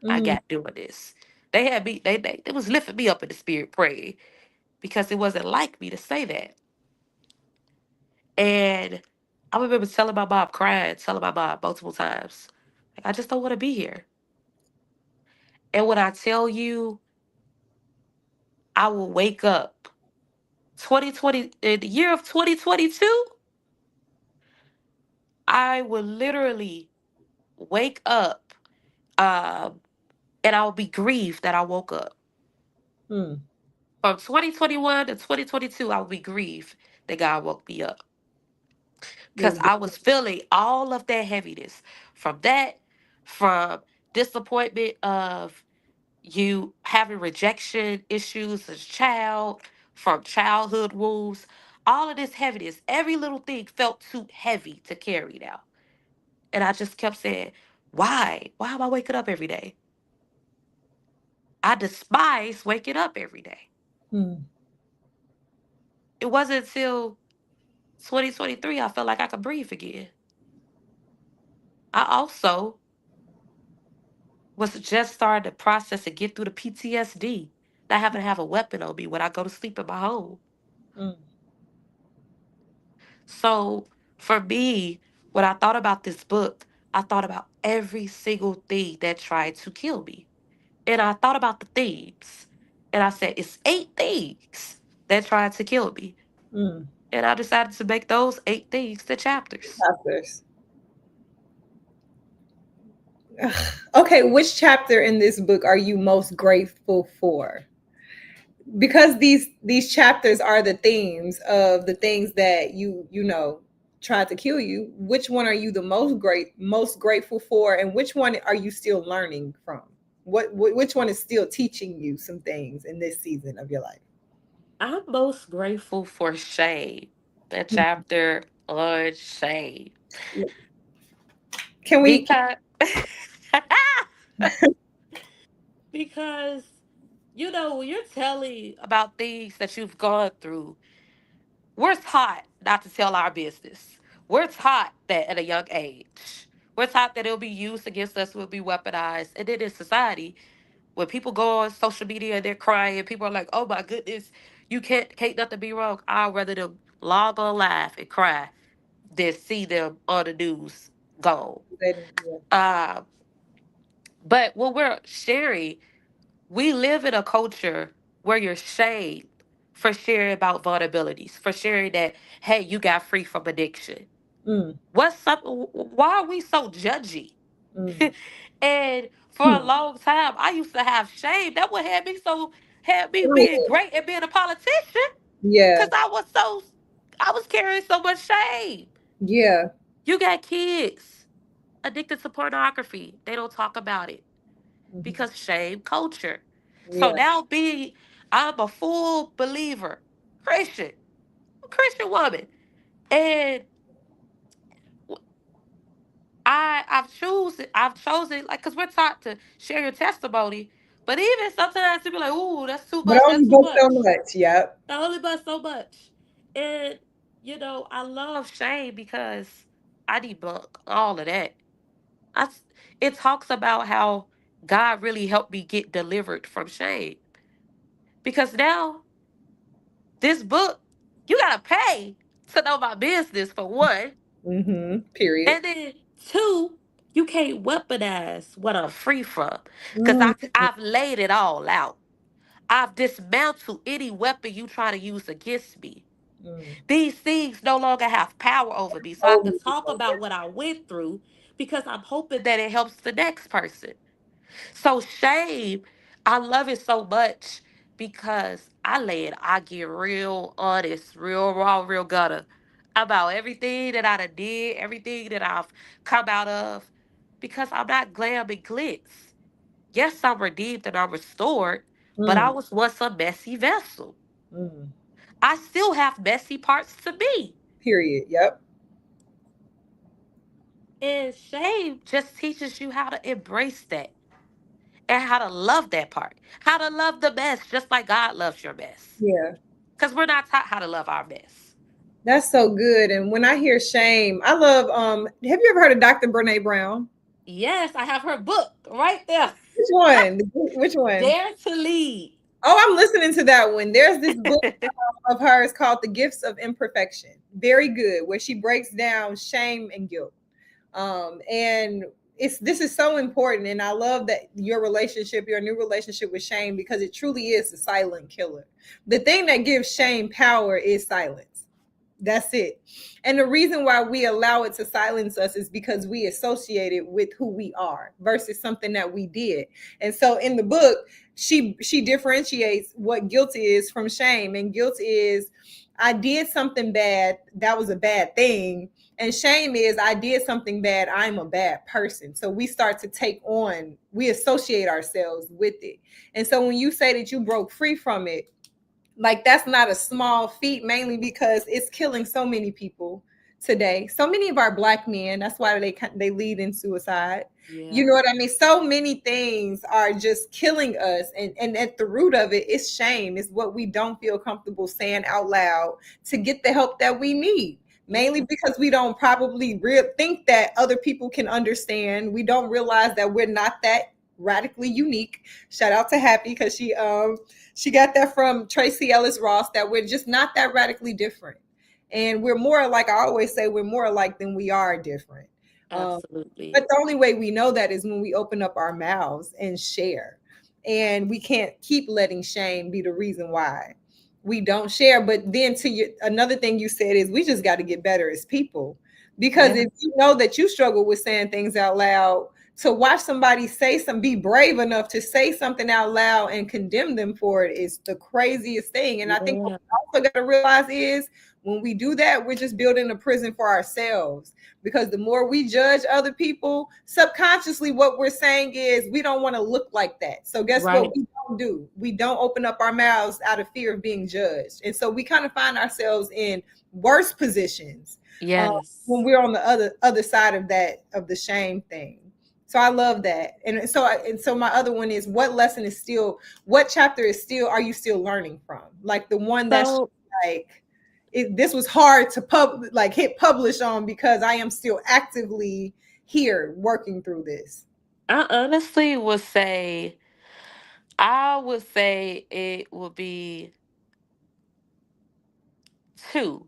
Speaker 2: I
Speaker 1: Mm,
Speaker 2: got doing this. They had me, they was lifting me up in the spirit praying because it wasn't like me to say that. And I remember telling my mom, crying, telling my mom multiple times, like, I just don't want to be here. And when I tell you, I will wake up 2020, in the year of 2022, I would literally wake up, um, and I would be grieved that I woke up.
Speaker 1: Mm.
Speaker 2: From 2021 to 2022, I would be grieved that God woke me up because
Speaker 1: This
Speaker 2: I was feeling all of that heaviness from that, from disappointment of you having rejection issues as a child, from childhood wounds, all of this heaviness. Every little thing felt too heavy to carry now. And I just kept saying, why? Why am I waking up every day? I despise waking up every day.
Speaker 1: mm,
Speaker 2: It wasn't until 2023 I felt like I could breathe again. I also was just starting the process to get through the PTSD. Not having to have a weapon on me when I go to sleep in my home.
Speaker 1: mm,
Speaker 2: So for me, when I thought about this book, I thought about every single thing that tried to kill me. And I thought about the themes. And I said, it's 8 things that tried to kill me.
Speaker 1: mm.
Speaker 2: And I decided to make those 8 things the chapters.
Speaker 1: Chapters. Ugh. Okay, which chapter in this book are you most grateful for? Because these chapters are the themes of the things that you know tried to kill you. Which one are you the most grateful for, and which one are you still learning from? Which one is still teaching you some things in this season of your life?
Speaker 2: I'm most grateful for shame, the chapter on shame.
Speaker 1: Can we?
Speaker 2: Because because when you're telling about things that you've gone through, we're taught not to tell our business. We're taught that at a young age. We're taught that it'll be used against us, will be weaponized. And then in society, when people go on social media and they're crying, people are like, oh my goodness, you can't nothing be wrong. I'd rather them log on live and cry than see them on the news gone.
Speaker 1: Yeah.
Speaker 2: Uh, but when we're sharing, we live in a culture where you're shamed for sharing about vulnerabilities, for sharing that, hey, you got free from addiction.
Speaker 1: Mm,
Speaker 2: What's up? Why are we so judgy?
Speaker 1: mm.
Speaker 2: And for a
Speaker 1: Hmm.
Speaker 2: long time, I used to have shame. That would had me being
Speaker 1: Right.
Speaker 2: great and being a politician
Speaker 1: Yeah.
Speaker 2: because I was carrying so much shame.
Speaker 1: Yeah.
Speaker 2: You got kids addicted to pornography. They don't talk about it
Speaker 1: Mhm.
Speaker 2: because shame culture. So
Speaker 1: Yeah.
Speaker 2: now I'm a full believer, Christian, Christian woman, and I've chosen like because we're taught to share your testimony, but even sometimes people like, ooh, that's too
Speaker 1: But
Speaker 2: much,
Speaker 1: only
Speaker 2: that's too
Speaker 1: book so
Speaker 2: much.
Speaker 1: much. Yep.
Speaker 2: I only but so much. And I love shame because I debunk all of that. I s- it talks about how God really helped me get delivered from shame. Because now this book, you gotta pay to know my business for one.
Speaker 1: Mm-hmm. Period.
Speaker 2: And then two, you can't weaponize what I'm free from. Because
Speaker 1: Mm,
Speaker 2: I've laid it all out. I've dismantled any weapon you try to use against me.
Speaker 1: mm.
Speaker 2: These things no longer have power over me. So I
Speaker 1: Oh,
Speaker 2: can talk about what I went through because I'm hoping that it helps the next person. So shame, I love it so much because I get real honest, real raw, real gutter about everything that I done did, everything that I've come out of, because I'm not glam and glitz. Yes, I'm redeemed and I'm restored, but I
Speaker 1: mm,
Speaker 2: was once a messy vessel.
Speaker 1: mm.
Speaker 2: I still have messy parts to me.
Speaker 1: Period. Yep.
Speaker 2: And shame just teaches you how to embrace that and how to love that part, how to love the mess just like God loves your mess.
Speaker 1: Yeah.
Speaker 2: Because we're not taught how to love our mess.
Speaker 1: That's so good. And when I hear shame, I love have you ever heard of Dr. Brene Brown?
Speaker 2: Yes, I have her book right there.
Speaker 1: Which one? Which one?
Speaker 2: Dare to lead.
Speaker 1: Oh, I'm listening to that one. There's this book of hers called The Gifts of Imperfection. Very good, where she breaks down shame and guilt. And this is so important. And I love that your new relationship with shame, because it truly is a silent killer. The thing that gives shame power is silence. That's it. And the reason why we allow it to silence us is because we associate it with who we are versus something that we did. And so in the book, she differentiates what guilt is from shame. And guilt is I did something bad, that was a bad thing. And shame is I did something bad, I'm a bad person. So we start to take on, we associate ourselves with it. And so when you say that you broke free from it, like that's not a small feat, mainly because it's killing so many people today. So many of our black men, that's why they lead in suicide. You
Speaker 2: Yeah.
Speaker 1: know what I mean? So many things are just killing us, and at the root of it is shame. It's what we don't feel comfortable saying out loud to get the help that we need. Mainly
Speaker 2: Yeah.
Speaker 1: because we don't probably think that other people can understand. We don't realize that we're not that radically unique. Shout out to Happy because she got that from Tracy Ellis Ross, that we're just not that radically different. And we're more like, I always say, we're more alike than we are different. Um, but
Speaker 2: Absolutely.
Speaker 1: the only way we know that is when we open up our mouths and share. And we can't keep letting shame be the reason why we don't share. But then to you, another thing you said is we just got to get better as people. Because
Speaker 2: Yeah.
Speaker 1: if you know that you struggle with saying things out loud, to watch somebody say some, be brave enough to say something out loud and condemn them for it is the craziest thing. And I think what
Speaker 2: Yeah.
Speaker 1: we also got to realize is when we do that, we're just building a prison for ourselves. Because the more we judge other people, subconsciously what we're saying is we don't want to look like that. So guess what
Speaker 2: Right.
Speaker 1: we don't do? We don't open up our mouths out of fear of being judged. And so we kind of find ourselves in worse positions when
Speaker 2: Yes.
Speaker 1: we're on the other side of that, of the shame thing. So I love that. And so my other one is, what lesson is still, what chapter is still, are you still learning from? Like the one that's
Speaker 2: So
Speaker 1: like, this was hard to like hit publish on because I am still actively here working through this.
Speaker 2: I honestly would say, I would say it would be two,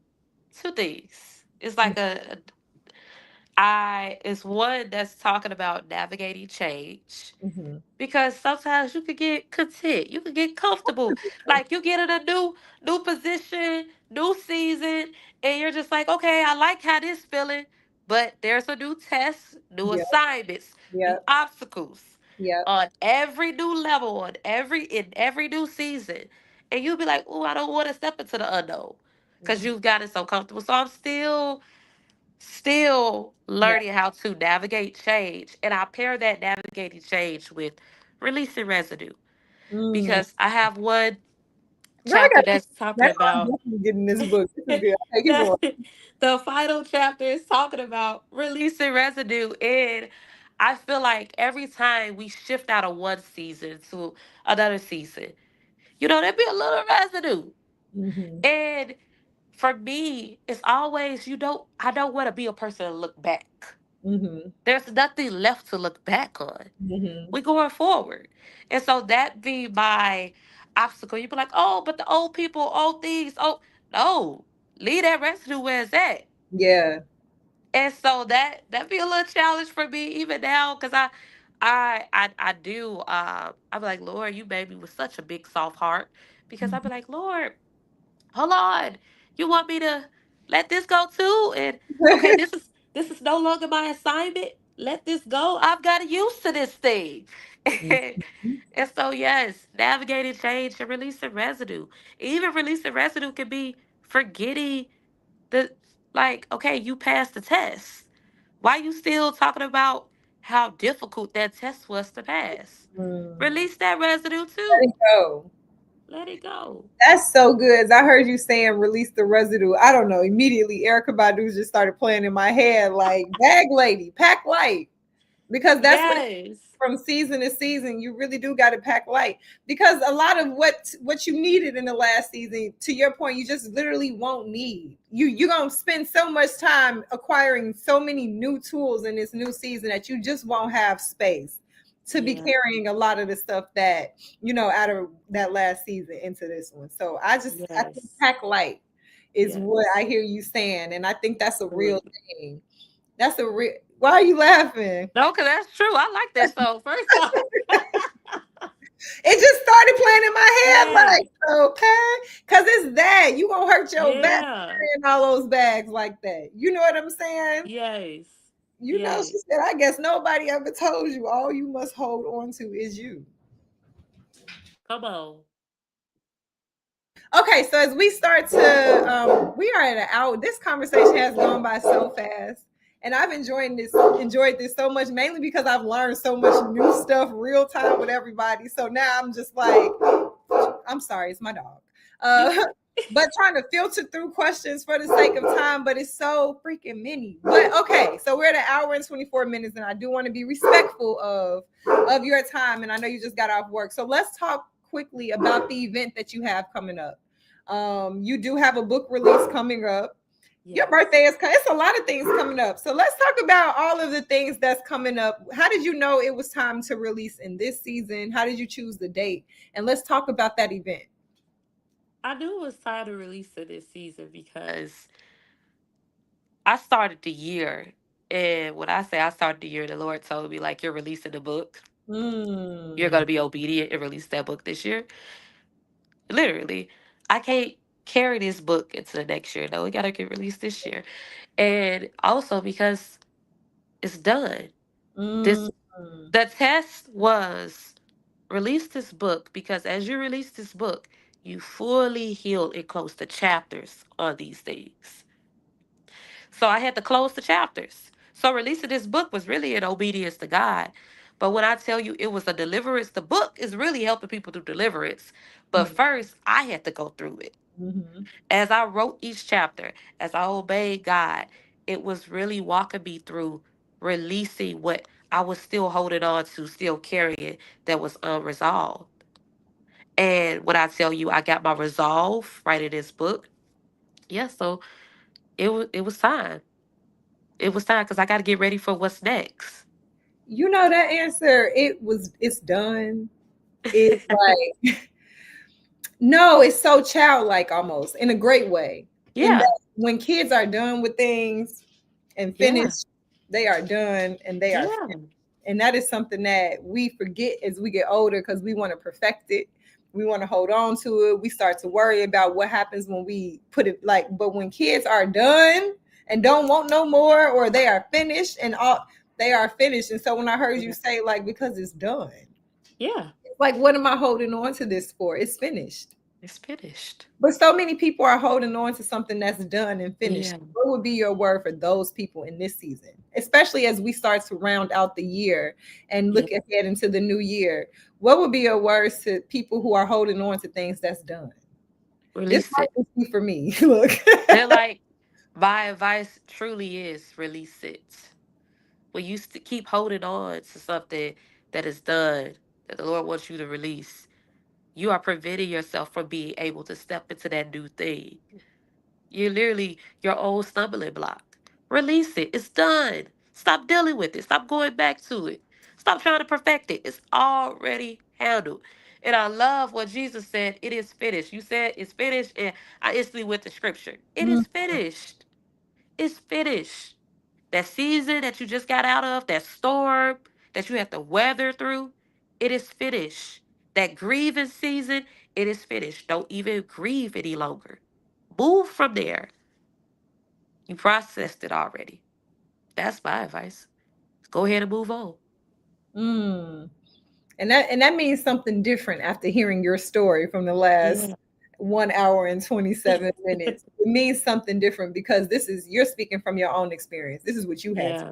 Speaker 2: two things. It's like it's one that's talking about navigating change,
Speaker 1: Mm-hmm.
Speaker 2: because sometimes you could get content, you could get comfortable, like you get in a new position, new season, and you're just like, okay, I like how this feeling, but there's a new test, new
Speaker 1: Yep.
Speaker 2: assignments, new
Speaker 1: Yep.
Speaker 2: obstacles
Speaker 1: Yep.
Speaker 2: on every new level, on every new season, and you'll be like, oh, I don't want to step into the unknown because
Speaker 1: Mm-hmm.
Speaker 2: you've gotten so comfortable. So I'm still
Speaker 1: Yep.
Speaker 2: learning how to navigate change. And I pair that navigating change with releasing residue.
Speaker 1: Mm.
Speaker 2: Because I have one
Speaker 1: Girl, I
Speaker 2: chapter
Speaker 1: got
Speaker 2: that's talking
Speaker 1: that. I'm
Speaker 2: about
Speaker 1: definitely getting this book. This is good. Okay, keep going.
Speaker 2: the, the final chapter is talking about releasing residue. And I feel like every time we shift out of one season to another season, there'd be a little residue.
Speaker 1: Mm-hmm.
Speaker 2: And for me, it's always, I don't want to be a person to look back.
Speaker 1: Mm-hmm.
Speaker 2: There's nothing left to look back on.
Speaker 1: Mm-hmm.
Speaker 2: We're going forward. And so that be my obstacle. You be like, oh, but the old people, old things, oh, no. Leave that residue where it's at.
Speaker 1: Yeah.
Speaker 2: And so that be a little challenge for me even now, because I do I be like, Lord, you made me with such a big soft heart. Because I be like, Lord, hold on, you want me to let this go too? And okay, this is no longer my assignment. Let this go. I've got used to this thing. and,
Speaker 1: Mhm.
Speaker 2: and so yes, navigating change and releasing residue. Even releasing residue can be forgetting the, like, okay, you passed the test, why you still talking about how difficult that test was to pass?
Speaker 1: Mm.
Speaker 2: Release that residue
Speaker 1: Let it
Speaker 2: too.
Speaker 1: go.
Speaker 2: Let it go.
Speaker 1: That's so good. As I heard you saying release the residue, I don't know. Immediately, Erica Badu just started playing in my head like bag lady, pack light. Because that's what,
Speaker 2: Yes.
Speaker 1: from season to season, you really do got to pack light. Because a lot of what you needed in the last season, to your point, you just literally won't need. You're gonna spend so much time acquiring so many new tools in this new season that you just won't have space to be
Speaker 2: Yeah.
Speaker 1: carrying a lot of the stuff that out of that last season into this one. So I think
Speaker 2: Yes.
Speaker 1: pack light is what
Speaker 2: Yes.
Speaker 1: I hear you saying, and I think that's a real
Speaker 2: Absolutely.
Speaker 1: thing. That's a real. Why are you laughing?
Speaker 2: No, because that's true. I like that song. First off,
Speaker 1: It just started playing in my head
Speaker 2: Yes.
Speaker 1: like, okay, because it's that you gonna hurt your back
Speaker 2: Yeah.
Speaker 1: carrying all those bags like that. You know what I'm saying?
Speaker 2: Yes.
Speaker 1: You know,
Speaker 2: Yes.
Speaker 1: she said, I guess nobody ever told you all you must hold on to is you.
Speaker 2: Come on.
Speaker 1: Okay, so as we start to, we are at an hour. This conversation has gone by so fast, and I've enjoyed this so much, mainly because I've learned so much new stuff real time with everybody. So now I'm just like, I'm sorry, it's my dog.
Speaker 2: You
Speaker 1: Uh, but trying to filter through questions for the sake of time, but it's so freaking many. But okay, so we're at an hour and 24 minutes, and I do want to be respectful of your time. And I know you just got off work. So let's talk quickly about the event that you have coming up. You do have a book release coming up. Your
Speaker 2: yes.
Speaker 1: birthday is it's a lot of things coming up. So let's talk about all of the things that's coming up. How did you know it was time to release in this season? How did you choose the date? And let's talk about that event.
Speaker 2: I knew it was time to release it this season because I started the year. And when I say I started the year, the Lord told me, like, you're releasing the book. You're
Speaker 1: Mm,
Speaker 2: going to be obedient and release that book this year. Literally. I can't carry this book into the next year. No, we got to get released this year. And also because it's done.
Speaker 1: mm,
Speaker 2: This The test was release this book because as you release this book, you fully heal and close the chapters on these things. So I had to close the chapters. So releasing this book was really an obedience to God. But when I tell you it was a deliverance, the book is really helping people through deliverance. But
Speaker 1: mm,
Speaker 2: first, I had to go through it.
Speaker 1: mhm.
Speaker 2: As I wrote each chapter, as I obeyed God, it was really walking me through releasing what I was still holding on to, still carrying that was unresolved. And when I tell you I got my resolve right in this book, yeah, so it was time. It was time because I got to get ready for what's next.
Speaker 1: You know that answer. It's done. It's like no, it's so childlike almost in a great way. In
Speaker 2: Yeah,
Speaker 1: that when kids are done with things and
Speaker 2: yeah,
Speaker 1: finished, they are done and they are,
Speaker 2: yeah,
Speaker 1: and that is something that we forget as we get older because we want to perfect it. We want to hold on to it. We start to worry about what happens when we put it like, but when kids are done and don't want no more, or they are finished and all they are finished. And so when I heard you
Speaker 2: yeah,
Speaker 1: say like because it's done,
Speaker 2: yeah.
Speaker 1: like what am I holding on to this for? It's finished.
Speaker 2: It's finished.
Speaker 1: But so many people are holding on to something that's done and finished.
Speaker 2: Yeah,
Speaker 1: What would be your word for those people in this season, especially as we start to round out the year and
Speaker 2: yeah.
Speaker 1: look ahead into the new year? What would be your words to people who are holding on to things that's done? This
Speaker 2: Release it.
Speaker 1: might just be for me. Look.
Speaker 2: They're like, my advice truly is release it. When you keep holding on to something that is done, that the Lord wants you to release, you are preventing yourself from being able to step into that new thing. You're literally your own stumbling block. Release it. It's done. Stop dealing with it. Stop going back to it. Stop trying to perfect it. It's already handled. And I love what Jesus said, it is finished. You said it's finished, and I instantly went to scripture. It
Speaker 1: Mm,
Speaker 2: is finished. It's finished. That season that you just got out of, that storm that you have to weather through, it is finished. That grieving season, it is finished. Don't even grieve any longer. Move from there. You processed it already. That's my advice. Go ahead and move on.
Speaker 1: mm. And that means something different after hearing your story from the last
Speaker 2: Yeah.
Speaker 1: 1 hour and 27 minutes. It means something different because you're speaking from your own experience. This is what you had to,
Speaker 2: Yeah.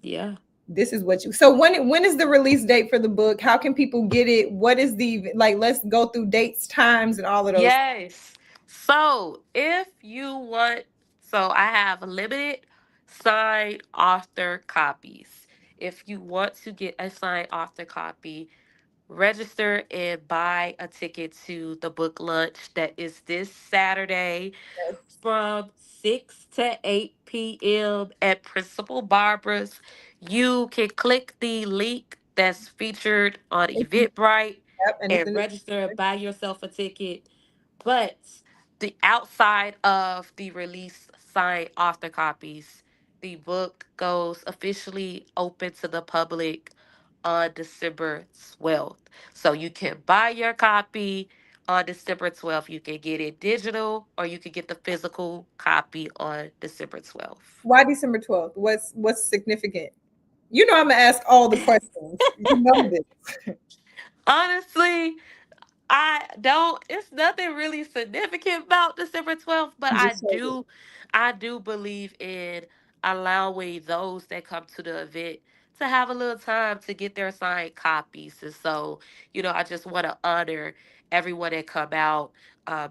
Speaker 2: Yeah.
Speaker 1: this is what you, so when is the release date for the book? How can people get it? What is the, like, let's go through dates, times, and all of those.
Speaker 2: Yes. So if you want, so I have limited signed author copies. If you want to get a signed author copy, register and buy a ticket to the book lunch that is this Saturday from 6 to 8 p.m. at Principal Barbara's. You can click the link that's featured on Eventbrite
Speaker 1: Yep, and it's
Speaker 2: and
Speaker 1: in the,
Speaker 2: register and buy yourself a ticket. But the outside of the release signed author copies, the book goes officially open to the public on December 12th. So you can buy your copy on December 12th. You can get it digital or you can get the physical copy on December 12th.
Speaker 1: Why December 12th? What's significant? You know I'm gonna ask all the questions. You know this.
Speaker 2: Honestly, I don't, it's nothing really significant about December 12th, but
Speaker 1: You just told it.
Speaker 2: I do believe in allowing those that come to the event to have a little time to get their signed copies. And so, I just want to honor everyone that come out,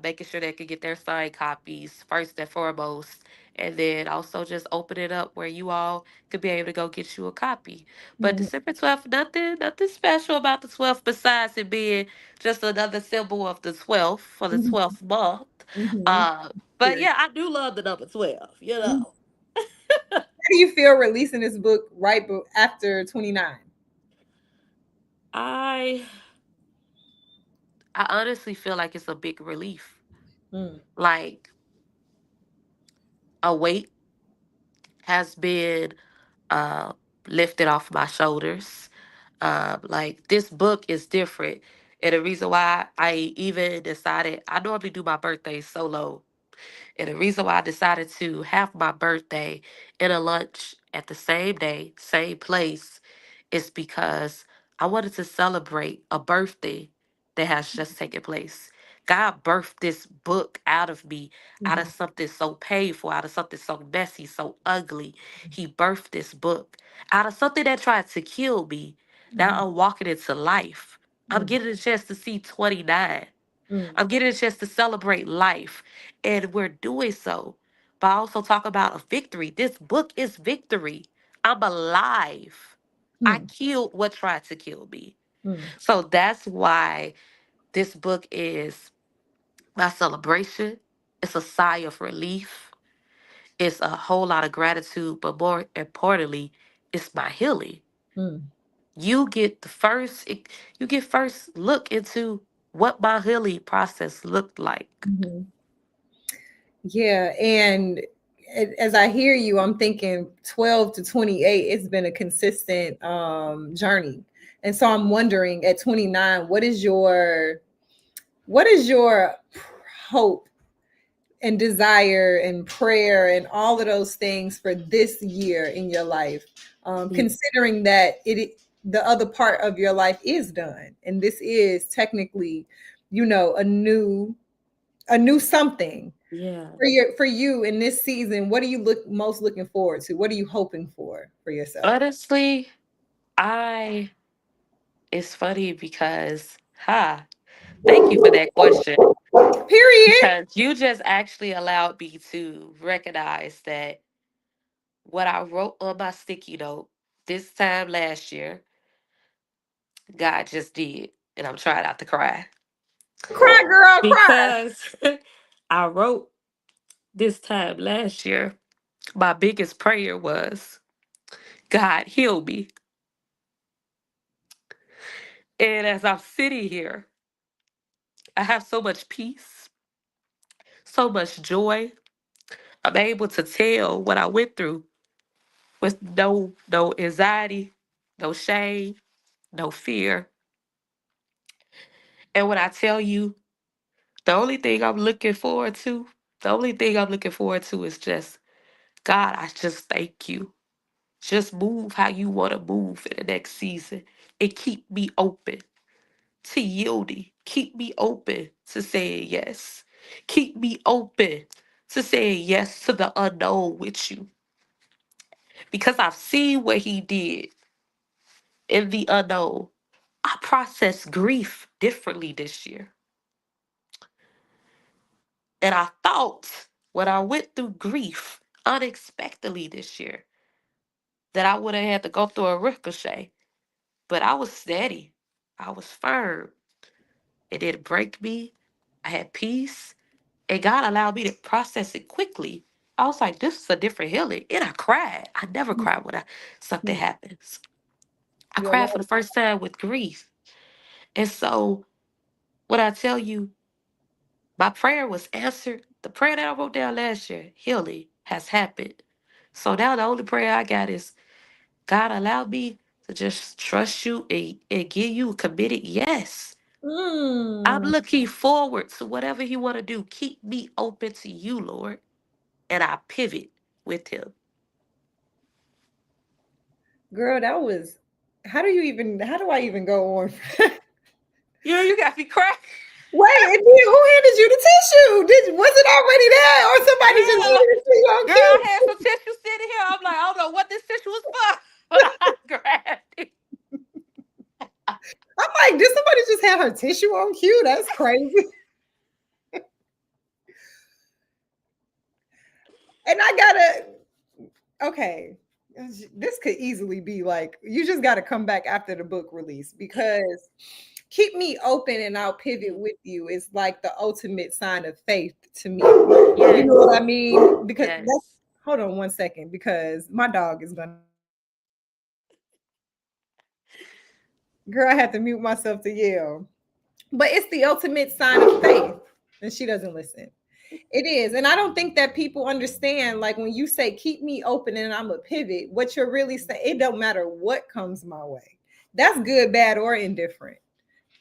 Speaker 2: making sure they can get their signed copies first and foremost. And then also just open it up where you all could be able to go get you a copy. But
Speaker 1: Mhm,
Speaker 2: December 12th, nothing special about the 12th besides it being just another symbol of the 12th for the
Speaker 1: mhm,
Speaker 2: 12th month.
Speaker 1: mhm.
Speaker 2: Uh, but
Speaker 1: Period.
Speaker 2: yeah, I do love the number 12, you
Speaker 1: Mhm.
Speaker 2: know.
Speaker 1: How do you feel releasing this book after 29?
Speaker 2: I I honestly feel like it's a big relief.
Speaker 1: Mm,
Speaker 2: Like a weight has been uh lifted off my shoulders. Like this book is different. And the reason why I even decided I normally do my birthday solo. And the reason why I decided to have my birthday in a lunch at the same day, same place, is because I wanted to celebrate a birthday that has just taken place. God birthed this book out of me, out of
Speaker 1: mhm,
Speaker 2: something so painful, out of something so messy, so ugly. He birthed this book out of something that tried to kill me. Now
Speaker 1: mhm,
Speaker 2: I'm walking into life. I'm
Speaker 1: mm,
Speaker 2: getting a chance to see 29.
Speaker 1: mm,
Speaker 2: I'm getting a chance to celebrate life. And we're doing so. But I also talk about a victory. This book is victory. I'm alive. I
Speaker 1: mm,
Speaker 2: killed what tried to kill me.
Speaker 1: mm,
Speaker 2: So that's why this book is my celebration. It's a sigh of relief. It's a whole lot of gratitude. But more importantly, it's my healing.
Speaker 1: mm,
Speaker 2: You get first look into what my healing process looked like.
Speaker 1: mhm. Yeah, and as I hear you, I'm thinking 12 to 28, it's been a consistent journey. And so I'm wondering at 29, what is your hope and desire and prayer and all of those things for this year in your life, considering that the other part of your life is done and this is technically, a new something
Speaker 2: Yeah.
Speaker 1: for you in this season. What are you most looking forward to? What are you hoping for yourself?
Speaker 2: Honestly, I it's funny because thank you for that question.
Speaker 1: Period.
Speaker 2: Because you just actually allowed me to recognize that what I wrote on my sticky note this time last year, God just did. And I'm trying not to cry.
Speaker 1: Cry, girl, cry.
Speaker 2: Because I wrote this time last year, my biggest prayer was, God heal me. And as I'm sitting here, I have so much peace, so much joy. I'm able to tell what I went through with no anxiety, no shame, no fear. And when I tell you the only thing I'm looking forward to, the only thing I'm looking forward to is just God, I just thank you. Just move how you want to move in the next season and keep me open to yielding. Keep me open to saying yes. Keep me open to saying yes to the unknown with you because I've seen what he did in the unknown. I process grief differently this year. And I thought when I went through grief unexpectedly this year that I would have had to go through a ricochet. But I was steady. I was firm. It didn't break me. I had peace. And God allowed me to process it quickly. I was like, this is a different healing. And I cried. I never
Speaker 1: Mm,
Speaker 2: cried when something
Speaker 1: mm.
Speaker 2: happens. I
Speaker 1: You're
Speaker 2: cried for
Speaker 1: allowed.
Speaker 2: the first time with grief. And so when I tell you my prayer was answered, the prayer that I wrote down last year, healing has happened. So now the only prayer I got is God allow me to just trust you and give you a committed yes. I'm
Speaker 1: Mm.
Speaker 2: looking forward to whatever you want to do. Keep me open to you, Lord. And I pivot with him.
Speaker 1: Girl, that was how do I even go on?
Speaker 2: You got me crying.
Speaker 1: Wait, and then who handed you the tissue? Was it already there, or somebody just
Speaker 2: Girl,
Speaker 1: handed it to you on
Speaker 2: girl, I
Speaker 1: cue?
Speaker 2: had some tissue sitting here. I'm like, I don't know what this tissue was for. But I grabbed it.
Speaker 1: I'm like, did somebody just have her tissue on cue? That's crazy. And I gotta, okay, this could easily be like, you just gotta come back after the book release because keep me open and I'll pivot with you is like the ultimate sign of faith to me. You know
Speaker 2: Yes.
Speaker 1: what I mean? Because that's,
Speaker 2: Yes.
Speaker 1: hold on one second, because my dog is gonna, girl, I had to mute myself to yell. But it's the ultimate sign of faith. And she doesn't listen. It is. And I don't think that people understand, like when you say, keep me open and I'm a pivot, what you're really saying, it don't matter what comes my way. That's good, bad, or indifferent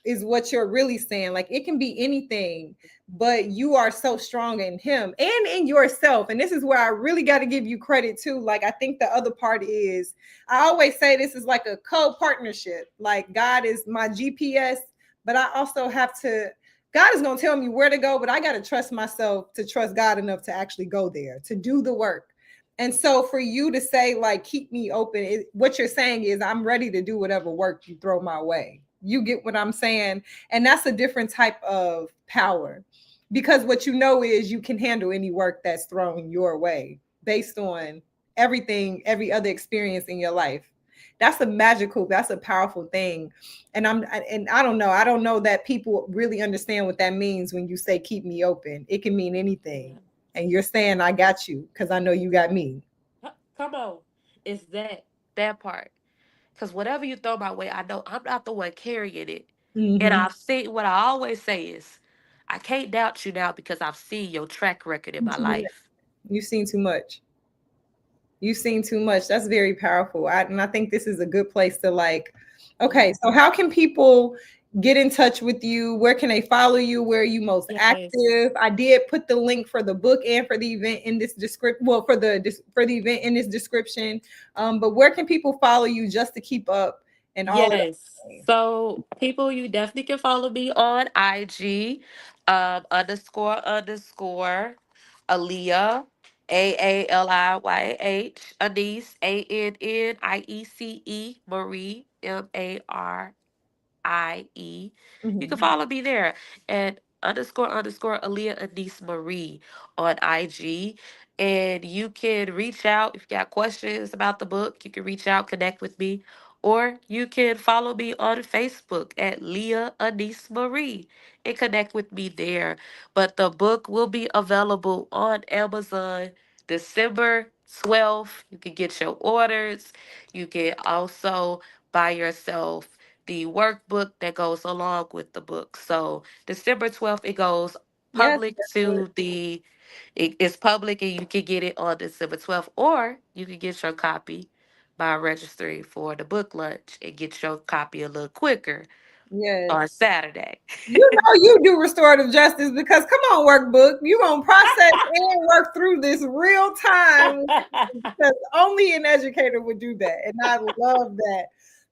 Speaker 1: is what you're really saying. Like it can be anything, but you are so strong in him and in yourself. And this is where I really got to give you credit too. Like I think the other part is, I always say this is like a co-partnership. Like God is my GPS, but I also have to, God is going to tell me where to go, but I got to trust myself to trust God enough to actually go there, to do the work. And so for you to say, like, keep me open, what you're saying is, I'm ready to do whatever work you throw my way. You get what I'm saying? And that's a different type of power because what you know is you can handle any work that's thrown your way based on everything, every other experience in your life. That's a powerful thing. And I don't know that people really understand what that means when you say keep me open. It can mean anything.
Speaker 2: Yeah.
Speaker 1: And you're saying I got you because I know you got me.
Speaker 2: Come on. It's that part. Because whatever you throw my way, I know I'm not the one carrying it. And
Speaker 1: Mm-hmm.
Speaker 2: I've seen what I always say is, I can't doubt you now because I've seen your track record in my life.
Speaker 1: You've seen too much. You've seen too much. That's very powerful. And I think this is a good place to like,
Speaker 2: Mhm.
Speaker 1: okay, so how can people get in touch with you? Where can they follow you? Where are you most
Speaker 2: Yes.
Speaker 1: active? I did put the link for the book and for the event in this description. Well, for the event in this description. But where can people follow you just to keep up and all of
Speaker 2: Yes.
Speaker 1: that?
Speaker 2: So people, you definitely can follow me on IG, underscore Aaliyah, AALIYH, Anise, ANNIECE, Marie, MARIE. You can
Speaker 1: Mhm.
Speaker 2: follow me there at underscore Aaliyah Anise Marie on IG. And you can reach out if you got questions about the book. You can reach out, connect with me, or you can follow me on Facebook at Leah Anise Marie and connect with me there. But the book will be available on Amazon December 12th. You can get your orders. You can also buy yourself the workbook that goes along with the book. So December 12th, it goes
Speaker 1: Yes,
Speaker 2: public
Speaker 1: definitely.
Speaker 2: to it's public and you can get it on December 12th, or you can get your copy by registering for the book lunch and get your copy a little quicker
Speaker 1: Yes.
Speaker 2: on Saturday.
Speaker 1: You know you do restorative justice because come on, workbook. You gonna process and work through this real time because only an educator would do that. And I love that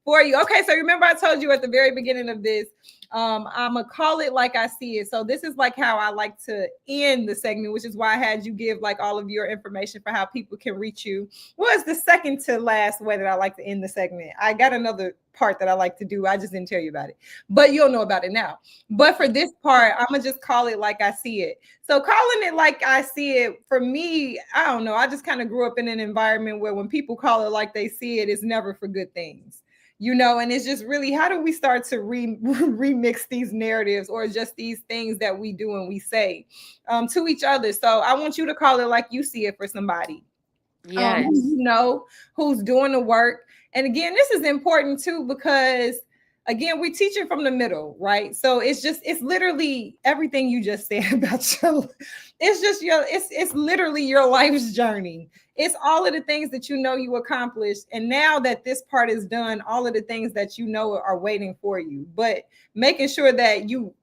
Speaker 1: for you. Okay, so remember I told you at the very beginning of this, I'm gonna call it like I see it. So this is like how I like to end the segment, which is why I had you give like all of your information for how people can reach you. Well, it's the second to last way that I like to end the segment. I got another part that I like to do. I just didn't tell you about it, but you'll know about it now. But for this part, I'm gonna just call it like I see it. So calling it like I see it, for me, I don't know. I just kind of grew up in an environment where when people call it like they see it, it's never for good things. You know, and it's just really how do we start to remix these narratives or just these things that we do and we say to each other. So I want you to call it like you see it for somebody who
Speaker 2: Yes.
Speaker 1: you know, who's doing the work. And again, this is important too because again, we're teaching from the middle, right? So it's literally everything you just said about your, it's just your, it's literally your life's journey. It's all of the things that you know you accomplished. And now that this part is done, all of the things that you know are waiting for you. But making sure that you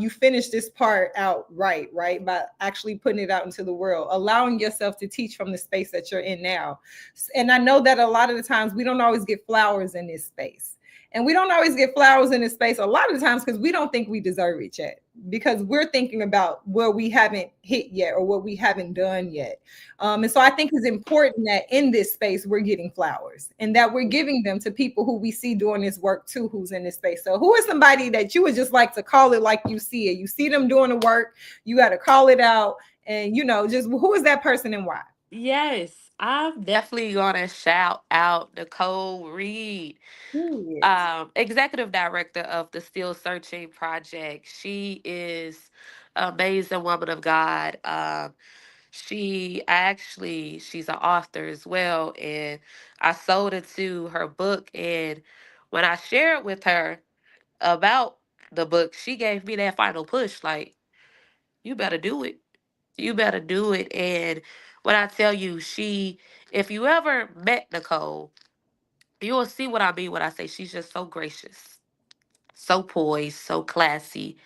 Speaker 1: finish this part out right, by actually putting it out into the world, allowing yourself to teach from the space that you're in now. And I know that a lot of the times we don't always get flowers in this space. And we don't always get flowers in this space a lot of the times because we don't think we deserve it yet, because we're thinking about where we haven't hit yet or what we haven't done yet. And so I think it's important that in this space we're getting flowers and that we're giving them to people who we see doing this work too, who's in this space. So who is somebody that you would just like to call it like you see it? You see them doing the work, you got to call it out, and just who is that person and why?
Speaker 2: Yes, I'm definitely gonna shout out Nicole Reed,
Speaker 1: Period.
Speaker 2: executive director of the Still Searching Project. She is an amazing woman of God. She's an author as well, and I sold into her book. And when I shared with her about the book, she gave me that final push, like, you better do it. You better do it. And when I tell you, if you ever met Nicole, you'll see what I mean when I say she's just so gracious, so poised, so classy,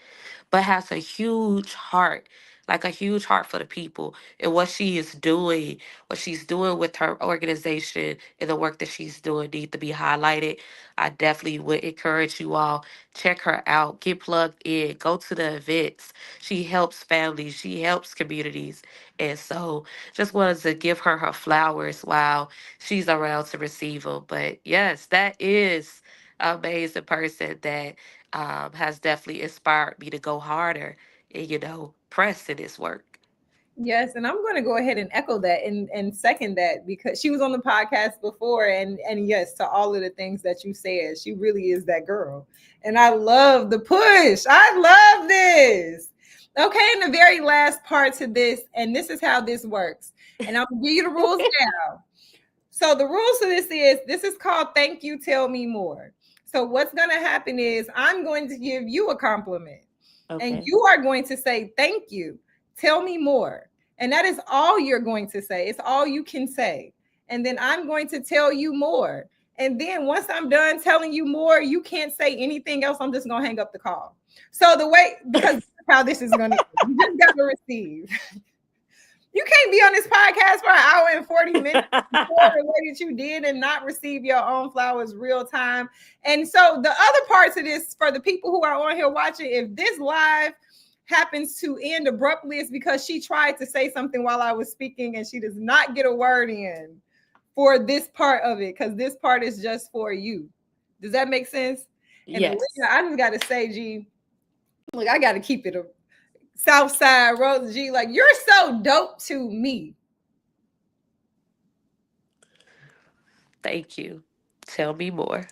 Speaker 2: but has a huge heart, like a huge heart for the people and what she's doing with her organization and the work that she's doing need to be highlighted. I definitely would encourage you all, check her out, get plugged in, go to the events. She helps families, she helps communities. And so just wanted to give her flowers while she's around to receive them. But yes, that is an amazing person that has definitely inspired me to go harder and, press in this work.
Speaker 1: Yes, and I'm going to go ahead and echo that and second that, because she was on the podcast before, and yes, to all of the things that you said, she really is that girl. And I love the push. I love this. Okay, and the very last part to this, and this is how this works. And I'm gonna give you the rules now. So the rules to this is called Thank You, Tell Me More. So what's going to happen is I'm going to give you a compliment and
Speaker 2: Okay.
Speaker 1: you are going to say thank you, tell me more. And that is all you're going to say. It's all you can say. And then I'm going to tell you more. And then once I'm done telling you more, you can't say anything else. I'm just going to hang up the call. So the way, because this is how this is going to go. You just got to receive. You can't be on this podcast for an hour and 40 minutes before the way that you did and not receive your own flowers real time. And so the other parts of this, for the people who are on here watching, if this live happens to end abruptly, it's because she tried to say something while I was speaking and she does not get a word in for this part of it, because this part is just for you. Does that make sense? And
Speaker 2: Yes.
Speaker 1: Aaliyah, I just got to say, G, look, I got to keep it a Southside Rose G, like, you're so dope to me.
Speaker 2: Thank you. Tell me more.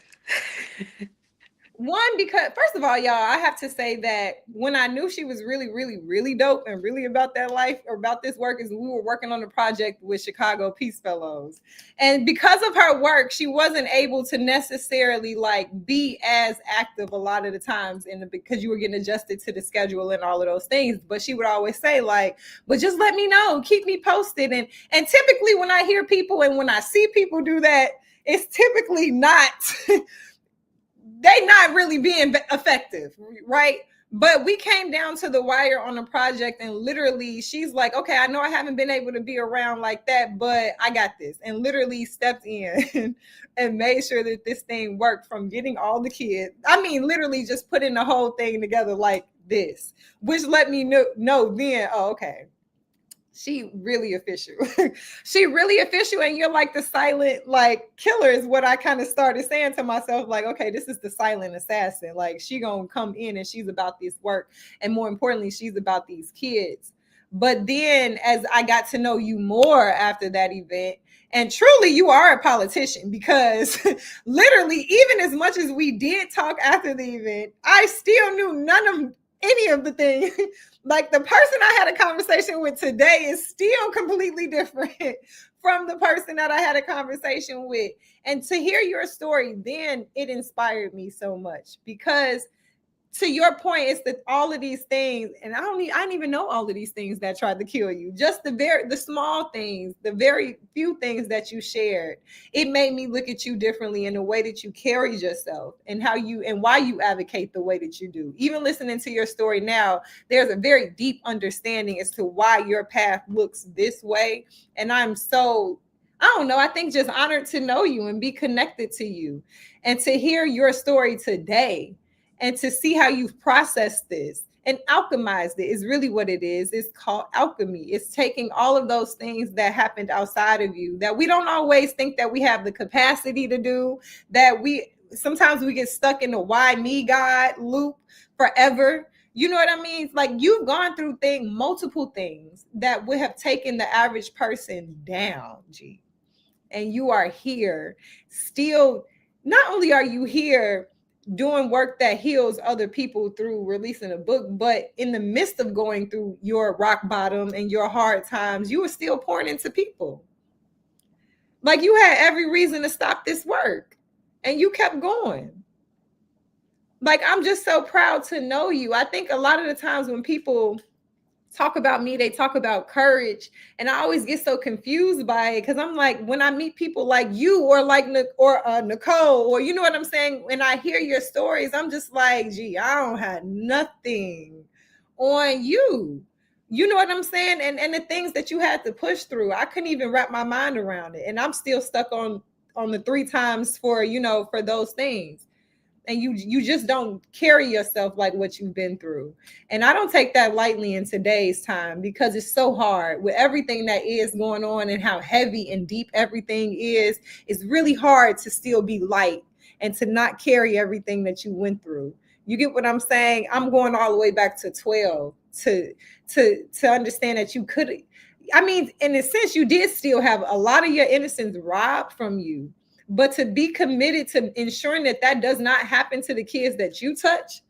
Speaker 1: One, because first of all, y'all, I have to say that when I knew she was really, really, really dope and really about that life or about this work, is we were working on a project with Chicago Peace Fellows. And because of her work, she wasn't able to necessarily like be as active a lot of the times because you were getting adjusted to the schedule and all of those things. But she would always say, like, but just let me know, keep me posted. And typically when I hear people and when I see people do that, it's typically not they not really being effective, right? But we came down to the wire on the project, and literally she's like, okay, I know I haven't been able to be around like that, but I got this. And literally stepped in and made sure that this thing worked, from getting all the kids. I mean, literally just putting the whole thing together like this, which let me know then, oh, okay, she really official. She really official. And you're like the silent like killer is what I kind of started saying to myself, like, okay, this is the silent assassin. Like, she gonna come in and she's about this work, and more importantly, she's about these kids. But then as I got to know you more after that event, and truly you are a politician, because literally, even as much as we did talk after the event, I still knew none of any of the things. Like the person I had a conversation with today is still completely different from the person that I had a conversation with. And to hear your story, then it inspired me so much because to your point, it's that all of these things, and I didn't even know all of these things that tried to kill you. Just the small things, the very few things that you shared, it made me look at you differently in the way that you carried yourself and how you and why you advocate the way that you do. Even listening to your story now, there's a very deep understanding as to why your path looks this way. And I don't know, I think just honored to know you and be connected to you and to hear your story today and to see how you've processed this and alchemized it is really what it is. It's called alchemy. It's taking all of those things that happened outside of you that we don't always think that we have the capacity to do, that we sometimes we get stuck in the why me God loop forever. You know what I mean? Like you've gone through multiple things that would have taken the average person down, G. And you are here still. Not only are you here doing work that heals other people through releasing a book, but in the midst of going through your rock bottom and your hard times, you were still pouring into people. Like you had every reason to stop this work and you kept going. Like I'm just so proud to know you. I think a lot of the times when people talk about me, they talk about courage, and I always get so confused by it because I'm like, when I meet people like you or like Nicole, or you know what I'm saying, when I hear your stories, I'm just like, gee, I don't have nothing on you. You know what I'm saying? And the things that you had to push through, I couldn't even wrap my mind around it, and I'm still stuck on the 3 times for for those things. And you just don't carry yourself like what you've been through. And I don't take that lightly in today's time because it's so hard with everything that is going on and how heavy and deep everything is. It's really hard to still be light and to not carry everything that you went through. You get what I'm saying? I'm going all the way back to 12 to understand that you could, I mean, in a sense, you did still have a lot of your innocence robbed from you. But to be committed to ensuring that that does not happen to the kids that you touch,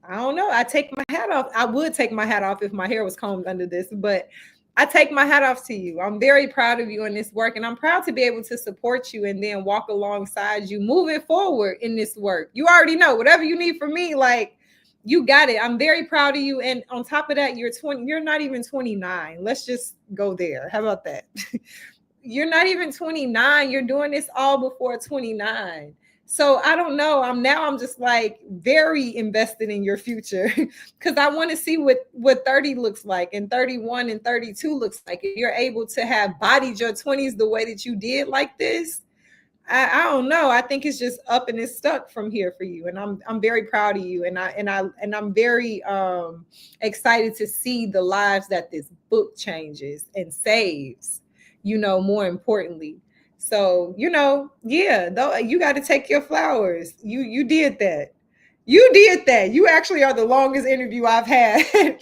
Speaker 1: I don't know. I take my hat off. I would take my hat off if my hair was combed under this, but I take my hat off to you. I'm very proud of you in this work, and I'm proud to be able to support you and then walk alongside you moving forward in this work. You already know whatever you need from me, like you got it. I'm very proud of you. And on top of that, you're 20, you're not even 29. Let's just go there. How about that? You're not even 29. You're doing this all before 29. So I don't know. I'm just like very invested in your future because I want to see what 30 looks like and 31 and 32 looks like. If you're able to have bodied your 20s the way that you did like this, I don't know. I think it's just up and it's stuck from here for you. And I'm very proud of you. And I'm very excited to see the lives that this book changes and saves, more importantly. So, yeah, though you got to take your flowers. You did that. You did that. You actually are the longest interview I've had.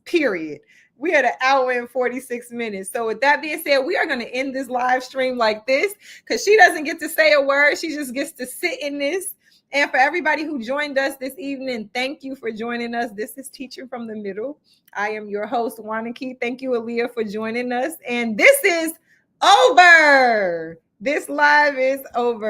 Speaker 1: Period. We had an hour and 46 minutes. So with that being said, we are going to end this live stream like this because she doesn't get to say a word. She just gets to sit in this. And for everybody who joined us this evening, thank you for joining us. This is Teaching from the Middle. I am your host, Wanaki. Thank you, Aaliyah, for joining us. And this is over. This live is over.